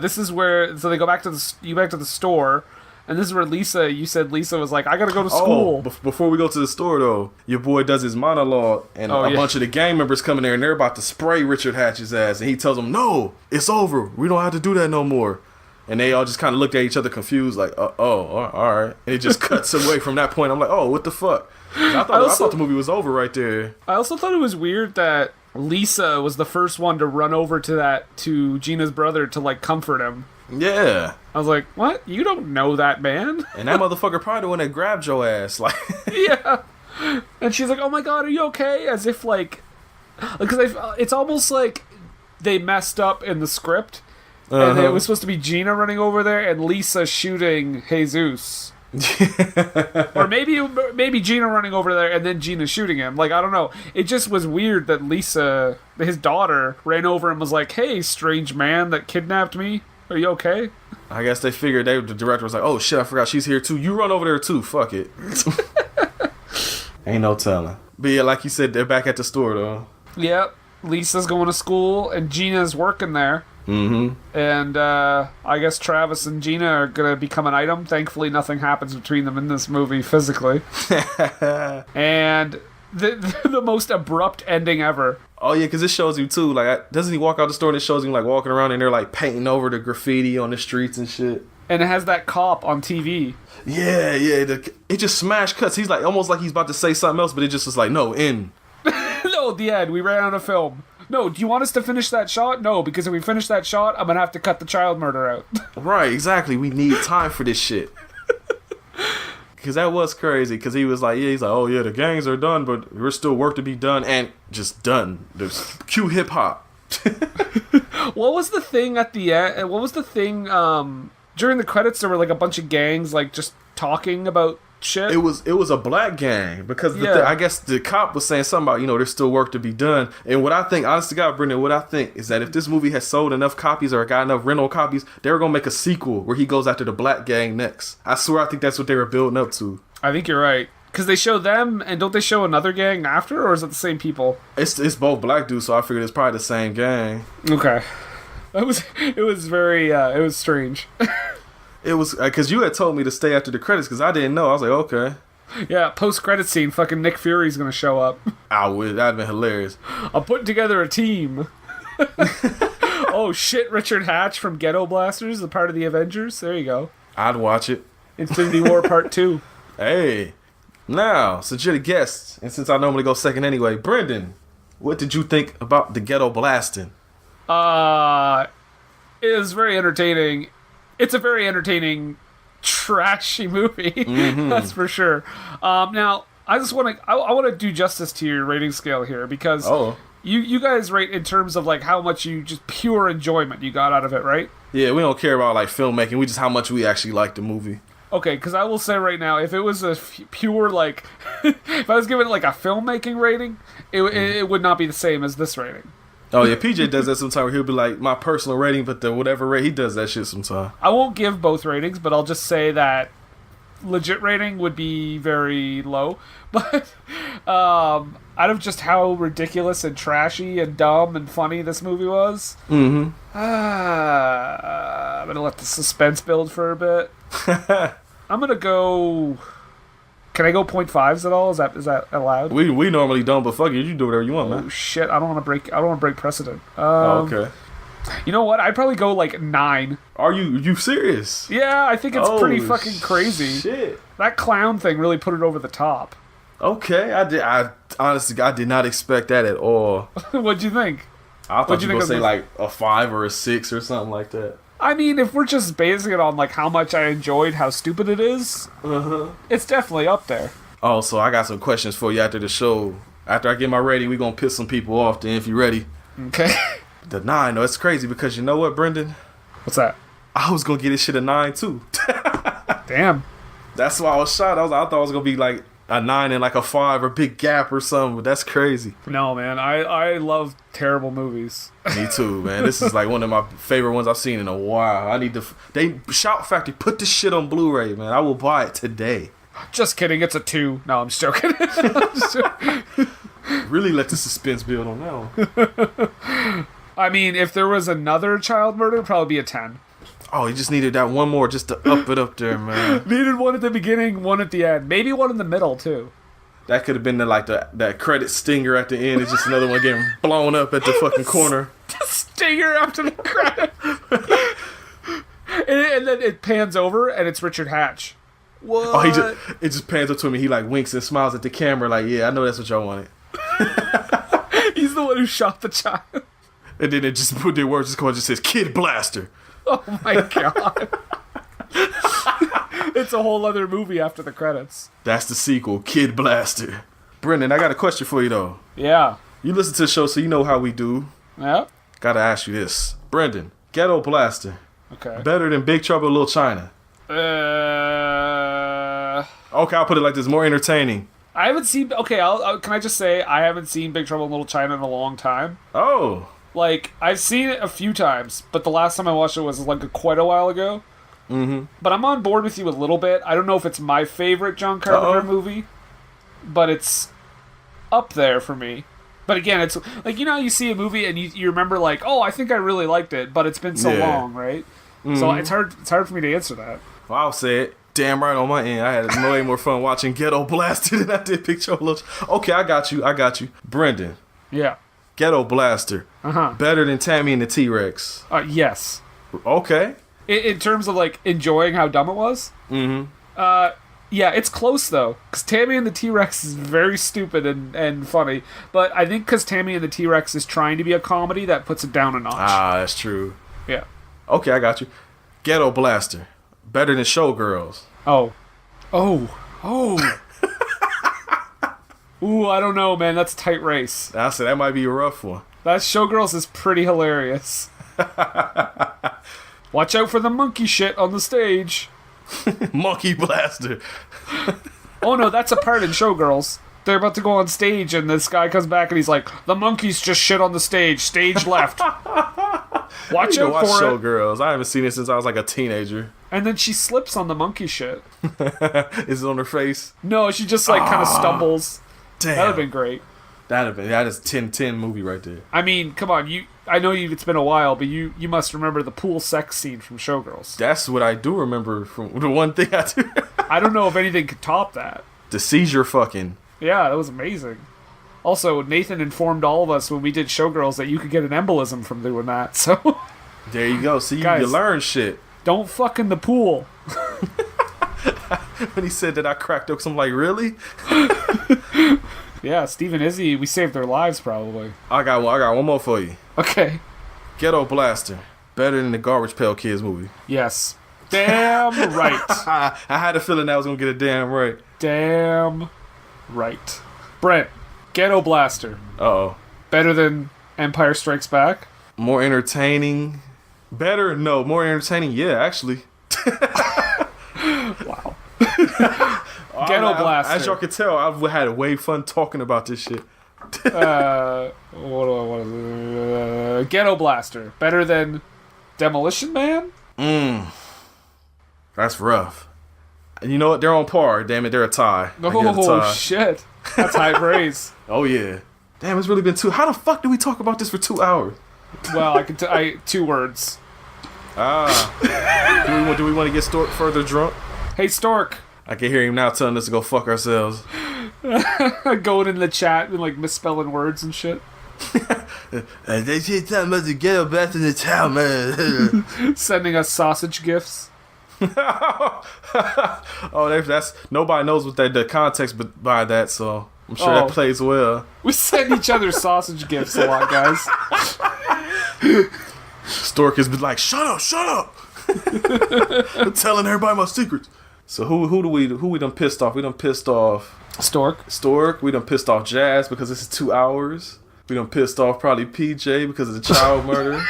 This is where they go back to the store, and this is where you said Lisa was like, I gotta go to school. Before we go to the store though, your boy does his monologue, and a bunch of the gang members come in there, and they're about to spray Richard Hatch's ass, and he tells them, no, it's over. We don't have to do that no more. And they all just kind of looked at each other confused, like, all right. And it just cuts away from that point. I'm like, oh, what the fuck? I thought the movie was over right there. I also thought it was weird that Lisa was the first one to run over to Gina's brother to like comfort him. Yeah. I was like, what? You don't know that man? And that motherfucker probably the one that grabbed your ass. Like, yeah. And she's like, oh my god, are you okay? As if like, because it's almost like they messed up in the script. And it was supposed to be Gina running over there and Lisa shooting Jesus. Or maybe Gina running over there and then Gina shooting him. Like, I don't know. It just was weird that Lisa, his daughter, ran over and was like, hey, strange man that kidnapped me. Are you okay? I guess they figured the director was like, oh shit, I forgot she's here too. You run over there too. Fuck it. Ain't no telling. But yeah, like you said, they're back at the store though. Yep. Lisa's going to school and Gina's working there. Mm-hmm. And I guess Travis and Gina are going to become an item. Thankfully, nothing happens between them in this movie physically. And the most abrupt ending ever. Oh yeah, because it shows you too. Like, doesn't he walk out the store and it shows him like walking around and they're like painting over the graffiti on the streets and shit. And it has that cop on TV. Yeah. It just smash cuts. He's like almost like he's about to say something else, but it just was like, no, end. No, the end. We ran out of film. No, do you want us to finish that shot? No, because if we finish that shot, I'm gonna have to cut the child murder out. Right, exactly. We need time for this shit. Because that was crazy. Because he was like, he's like, oh yeah, the gangs are done, but there's still work to be done, and just done. There's cue hip hop. What was the thing at the end? What was the thing during the credits? There were like a bunch of gangs like just talking about shit. It was a black gang because I guess the cop was saying something about, there's still work to be done. And what I think, honest to God, Brendan, what I think is that if this movie has sold enough copies or got enough rental copies, they were gonna make a sequel where he goes after the black gang next. I swear, I think that's what they were building up to. I think you're right. Because they show them, and don't they show another gang after, or is it the same people? It's both black dudes, so I figured it's probably the same gang. Okay. It was very, it was strange. It was, because you had told me to stay after the credits, because I didn't know. I was like, okay. Yeah, post-credit scene, fucking Nick Fury's gonna show up. That'd have been hilarious. I'm putting together a team. Oh shit, Richard Hatch from Ghetto Blasters, the part of the Avengers. There you go. I'd watch it. Infinity War Part 2. Hey. Now, since you're the guest, and since I normally go second anyway, Brendan, what did you think about the Ghetto Blasting? It was very entertaining. It's a very entertaining, trashy movie. Mm-hmm. That's for sure. Now, I just want to do justice to your rating scale here because you guys rate in terms of like how much you just pure enjoyment you got out of it, right? Yeah, we don't care about like filmmaking. We just how much we actually like the movie. Okay, because I will say right now, if it was a pure, like, if I was giving it, like, a filmmaking rating, it would not be the same as this rating. Oh, yeah, PJ does that sometimes where he'll be like, my personal rating, but the whatever rate, he does that shit sometimes. I won't give both ratings, but I'll just say that legit rating would be very low. But, out of just how ridiculous and trashy and dumb and funny this movie was, I'm gonna let the suspense build for a bit. I'm gonna go. Can I go 0.5s at all? Is that allowed? We normally don't, but fuck it, you do whatever you want, man. Oh shit! I don't want to break precedent. Okay. You know what? I'd probably go like 9. Are you serious? Yeah, I think it's pretty fucking crazy. Shit. That clown thing really put it over the top. Okay, I honestly did not expect that at all. What'd you think? I thought you were gonna say like a 5 or a 6 or something like that. I mean, if we're just basing it on like how much I enjoyed how stupid it is, it's definitely up there. Oh, so I got some questions for you after the show. After I get my rating, we're gonna piss some people off then if you're ready. Okay. The 9, though, it's crazy because you know what, Brendan? What's that? I was gonna get this shit a 9 too. Damn. That's why I was shocked. I thought it was gonna be like a 9 and like a 5 or big gap or something, but that's crazy. No, man, I love terrible movies. Me too, man. This is like one of my favorite ones I've seen in a while. I need to. Shout Factory, put this shit on Blu-ray, man. I will buy it today. Just kidding, it's a 2. No, I'm just joking. Really let the suspense build on that one. I mean, if there was another child murder, it'd probably be a 10. Oh, you just needed that one more just to up it up there, man. Needed one at the beginning, one at the end. Maybe one in the middle, too. That could have been that credit stinger at the end. It's just another one getting blown up at the fucking corner. The stinger after the credit. and then it pans over, and it's Richard Hatch. What? Oh, it just pans up to him, and he like winks and smiles at the camera like, yeah, I know that's what y'all wanted. He's the one who shot the child. And then it just put their words just says Kid Blaster. Oh my god. It's a whole other movie after the credits. That's the sequel, Kid Blaster. Brendan, I got a question for you though. Yeah. You listen to the show, so you know how we do. Yeah. Gotta ask you this. Brendan, Ghetto Blaster. Okay. Better than Big Trouble in Little China. Okay, I'll put it like this. More entertaining. I haven't seen... Okay, can I just say I haven't seen Big Trouble in Little China in a long time. Oh. Like, I've seen it a few times, but the last time I watched it was like quite a while ago. Mm-hmm. But I'm on board with you a little bit. I don't know if it's my favorite John Carpenter movie, but it's up there for me. But again, it's like, you know, you see a movie and you remember like, oh, I think I really liked it, but it's been so long, right? Mm-hmm. So it's hard for me to answer that. Well, I'll say it. Damn right on my end. I had way more fun watching Ghetto Blaster than I did Big Trouble. Okay, I got you. Brendan. Yeah. Ghetto Blaster. Better than Tammy and the T-Rex. Yes. Okay. In terms of like enjoying how dumb it was. Mm-hmm. Yeah, it's close though, because Tammy and the T-Rex is very stupid and funny. But I think because Tammy and the T-Rex is trying to be a comedy, that puts it down a notch. Ah, that's true. Yeah. Okay, I got you. Ghetto Blaster. Better than Showgirls. Oh. Ooh, I don't know, man. That's a tight race. I said that might be a rough one. That Showgirls is pretty hilarious. Watch out for the monkey shit on the stage. Monkey Blaster. Oh no, that's a part in Showgirls. They're about to go on stage and this guy comes back and he's like, the monkeys just shit on the stage left. Watch out for Showgirls. I haven't seen it since I was like a teenager. And then she slips on the monkey shit. Is it on her face? No, she just like kind of stumbles. Damn. That would have been great. That is 10-10 movie right there. I mean, come on, I know it's been a while, but you must remember the pool sex scene from Showgirls. That's what I do remember from the one thing I do. I don't know if anything could top that. The seizure fucking. Yeah, that was amazing. Also, Nathan informed all of us when we did Showgirls that you could get an embolism from doing that, so... There you go. See, guys, you learn shit. Don't fuck in the pool. When he said that, I cracked up, so I'm like, really? Yeah, Steve and Izzy, we saved their lives, probably. I got one more for you. Okay. Ghetto Blaster. Better than the Garbage Pail Kids movie. Yes. Damn right. I had a feeling that was going to get it damn right. Damn right. Brent, Ghetto Blaster. Uh-oh. Better than Empire Strikes Back? More entertaining. Better? No. More entertaining? Yeah, actually. Wow. Ghetto Blaster. As y'all can tell, I've had way fun talking about this shit. Ghetto Blaster. Better than Demolition Man? That's rough. You know what? They're on par. Damn it, they're a tie. Oh, shit. That's high praise. Oh, yeah. Damn, it's really been how the fuck did we talk about this for 2 hours? Well, I 2 words. Do we want to get Stork further drunk? Hey, Stork. I can hear him now telling us to go fuck ourselves. Going in the chat and like misspelling words and shit. They shit talking about the Ghetto Blaster in the town, man. Sending us sausage gifts. That's nobody knows what the context by that, so I'm sure that plays well. We send each other sausage gifts a lot, guys. Stork has been like, shut up. I'm telling everybody my secrets. So who we done pissed off? We done pissed off Stork. We done pissed off Jazz because this is 2 hours. We done pissed off probably PJ because of the child murder.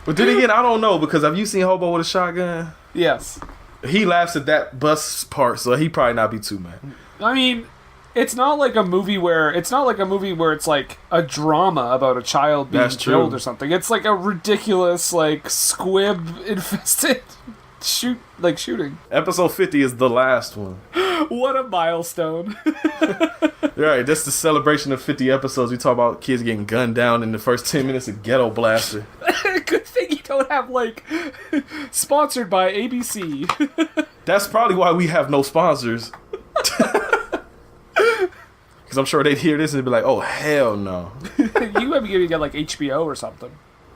But then again, I don't know, because have you seen Hobo with a Shotgun? Yes. He laughs at that bus part, so he probably not be too mad. I mean, it's not like a movie where it's like a drama about a child being killed or something. It's like a ridiculous, like, squib infested shooting. Episode 50 is the last one. What a milestone. Right, that's the celebration of 50 episodes. We talk about kids getting gunned down in the first 10 minutes of Ghetto Blaster. Good thing you don't have, like, sponsored by ABC. That's probably why we have no sponsors. Because I'm sure they'd hear this and be like, oh, hell no. You maybe get, like, HBO or something.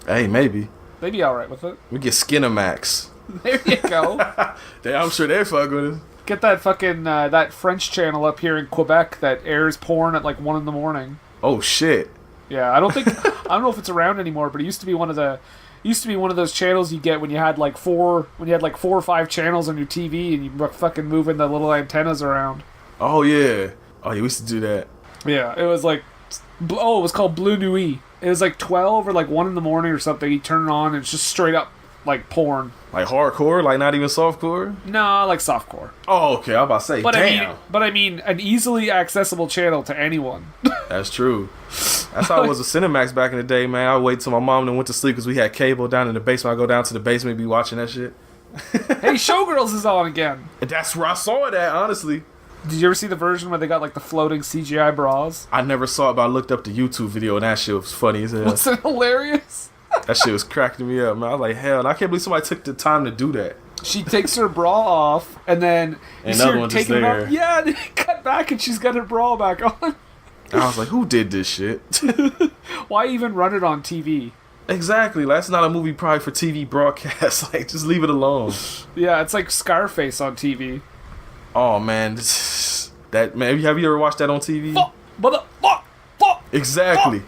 Hey, maybe. They'd be alright with it. We get Skinamax. There you go. I'm sure they're fucking with us. Get that fucking, that French channel up here in Quebec that airs porn at, like, 1 in the morning. Oh shit. Yeah, I don't know if it's around anymore, but it used to be one of those channels you get when you had like 4 or 5 channels on your TV and you were fucking moving the little antennas around. Oh yeah. Oh, yeah, we used to do that. Yeah, it was like, it was called Blue Nuit. It was like 12 or like 1 in the morning or something. You turn it on and it's just straight up like porn. Like hardcore, like not even softcore? No, like softcore. Oh, okay. I was about to say, damn. I mean, an easily accessible channel to anyone. That's true. That's how it was with Cinemax back in the day, man. I would wait till my mom went to sleep because we had cable down in the basement. I go down to the basement and be watching that shit. Hey, Showgirls is on again. And that's where I saw it at, honestly. Did you ever see the version where they got like the floating CGI bras? I never saw it, but I looked up the YouTube video and that shit was funny as hell. Was it hilarious? That shit was cracking me up, man. I was like, hell, and I can't believe somebody took the time to do that. She takes her bra off, and then another one just there. Yeah, and then cut back, and she's got her bra back on. I was like, who did this shit? Why even run it on TV? Exactly. That's not a movie probably for TV broadcast. Like, just leave it alone. Yeah, it's like Scarface on TV. Oh, man. That, man, have you ever watched that on TV? Fuck. Exactly.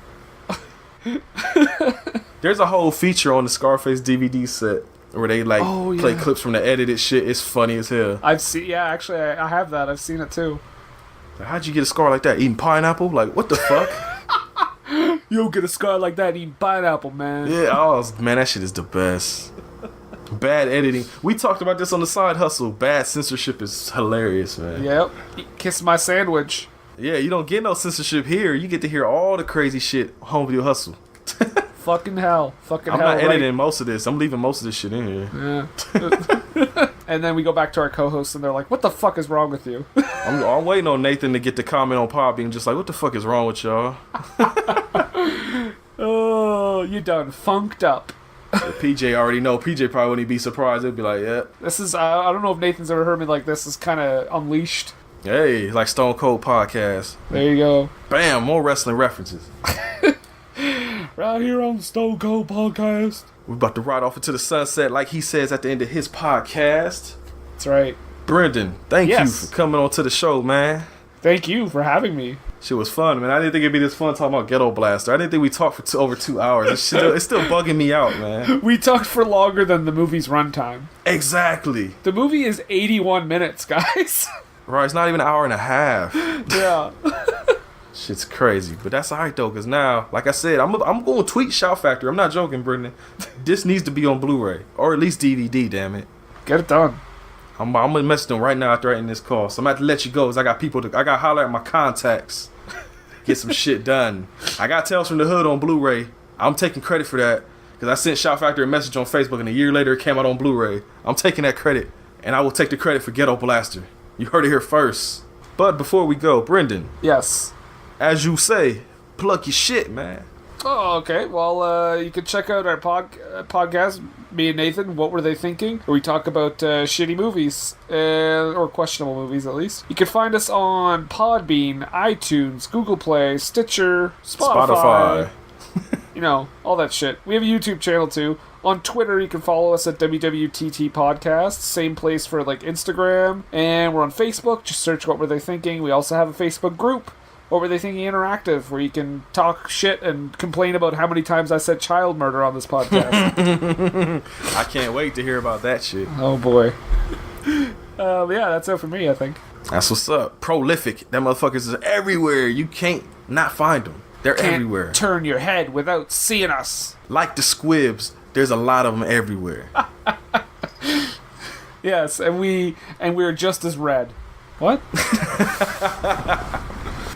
There's a whole feature on the Scarface DVD set where they play clips from the edited shit. It's funny as hell. Actually, I have that. I've seen it too. Like, how'd you get a scar like that? Eating pineapple? Like, what the fuck? You don't get a scar like that eating pineapple, man. Yeah, man, that shit is the best. Bad editing. We talked about this on the Side Hustle. Bad censorship is hilarious, man. Yep. Kiss my sandwich. Yeah, you don't get no censorship here. You get to hear all the crazy shit Home Video Hustle. Fucking hell. I'm not editing most of this. I'm leaving most of this shit in here. Yeah. And then we go back to our co-hosts and they're like, what the fuck is wrong with you? I'm waiting on Nathan to get the comment on Podbean just like, what the fuck is wrong with y'all? Oh, you done funked up. PJ already know. PJ probably wouldn't be surprised. They'd be like, yeah. This is, I don't know if Nathan's ever heard me like this. It's kind of unleashed. Hey, like Stone Cold Podcast. There you go. Bam, more wrestling references. Right here on Stone Cold Podcast. We're about to ride off into the sunset like he says at the end of his podcast. That's right. Brendan, thank you for coming on to the show, man. Thank you for having me. Shit was fun, man. I didn't think it'd be this fun talking about Ghetto Blaster. I didn't think we talked for over 2 hours. It's still bugging me out, man. We talked for longer than the movie's runtime. Exactly. The movie is 81 minutes, guys. Right, it's not even an hour and a half. Yeah. Shit's crazy. But that's alright, though, because now, like I said, I'm going to tweet Shout Factory. I'm not joking, Brendan. This needs to be on Blu-ray. Or at least DVD, damn it. Get it done. I'm going to message them right now after ending this call. So I'm going to have to let you go, because I got to holler at my contacts. Get some shit done. I got Tales from the Hood on Blu-ray. I'm taking credit for that, because I sent Shout Factory a message on Facebook, and a year later it came out on Blu-ray. I'm taking that credit, and I will take the credit for Ghetto Blaster. You heard it here first. But before we go, Brendan. Yes. As you say, plug your shit, man. Oh, okay. Well, you can check out our podcast, me and Nathan, What Were They Thinking? Where we talk about shitty movies, or questionable movies at least. You can find us on Podbean, iTunes, Google Play, Stitcher, Spotify. You know, all that shit. We have a YouTube channel too. On Twitter, you can follow us at WWTT Podcast. Same place for like Instagram. And we're on Facebook. Just search What Were They Thinking. We also have a Facebook group, What Were They Thinking Interactive, where you can talk shit and complain about how many times I said child murder on this podcast. I can't wait to hear about that shit. Oh boy. Yeah, that's it for me, I think. That's what's up. Prolific. That motherfuckers is everywhere. You can't not find them. They're Can't everywhere. Turn your head without seeing us. Like the squibs, there's a lot of them everywhere. Yes, and we're just as red. What?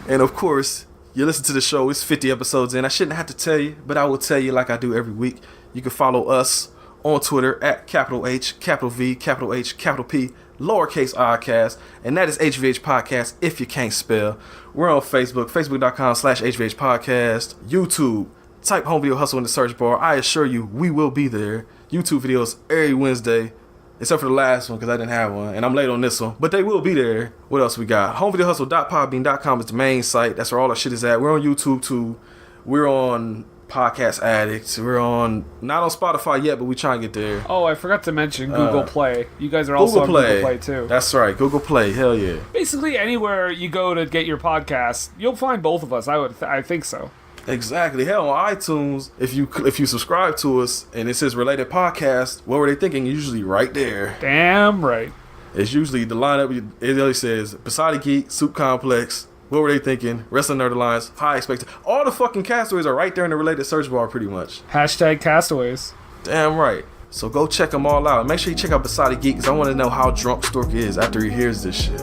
And of course, you listen to the show, it's 50 episodes in. I shouldn't have to tell you, but I will tell you like I do every week. You can follow us on Twitter at capital H, capital V, capital H, capital P, lowercase Rcast, and that is HVH Podcast if you can't spell. We're on Facebook, facebook.com/HVH Podcast, YouTube. Type Home Video Hustle in the search bar. I assure you, we will be there. YouTube videos every Wednesday. Except for the last one, because I didn't have one. And I'm late on this one. But they will be there. What else we got? HomeVideoHustle.podbean.com is the main site. That's where all our shit is at. We're on YouTube, too. We're on Podcast Addicts. We're not on Spotify yet, but we trying to get there. Oh, I forgot to mention Google Play. You guys are also on Google Play too. That's right, Google Play. Hell yeah. Basically, anywhere you go to get your podcast, you'll find both of us. I think so. Exactly. Hell, on iTunes, if you subscribe to us and it says related podcast, what were they thinking? Usually right there. Damn right. It's usually the lineup. It really says Beside Geek, Soup Complex. What were they thinking? Wrestling Nerd Alliance, High Expected. All the fucking castaways are right there in the related search bar, pretty much. Hashtag castaways. Damn right. So go check them all out. Make sure you check out Beside Geek, because I want to know how drunk Stork is after he hears this shit.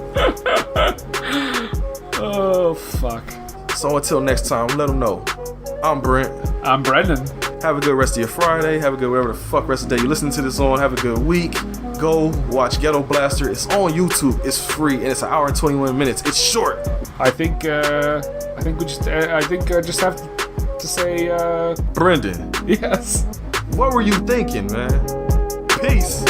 Oh, fuck. So until next time, let them know. I'm Brent. I'm Brendan. Have a good rest of your Friday. Have a good whatever the fuck rest of the day you listen to this on. Have a good week. Go watch Ghetto Blaster. It's on YouTube. It's free and it's an hour and 21 minutes. It's short. I think we just have to say Brendan. Yes. What were you thinking, man? Peace.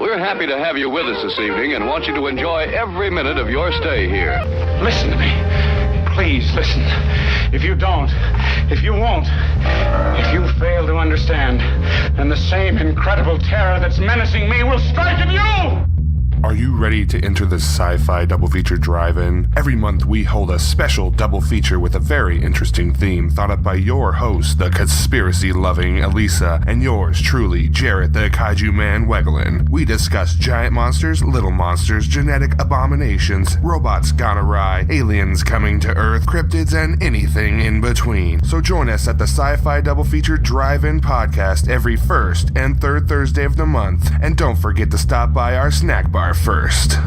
We're happy to have you with us this evening and want you to enjoy every minute of your stay here. Listen to me. Please listen. If you don't, if you won't, if you fail to understand, then the same incredible terror that's menacing me will strike at you! Are you ready to enter the Sci-Fi Double Feature Drive-In? Every month we hold a special double feature with a very interesting theme thought up by your host, the conspiracy-loving Elisa, and yours truly, Jarrett the Kaiju Man Wegelin. We discuss giant monsters, little monsters, genetic abominations, robots gone awry, aliens coming to Earth, cryptids, and anything in between. So join us at the Sci-Fi Double Feature Drive-In podcast every first and third Thursday of the month. And don't forget to stop by our snack bar first.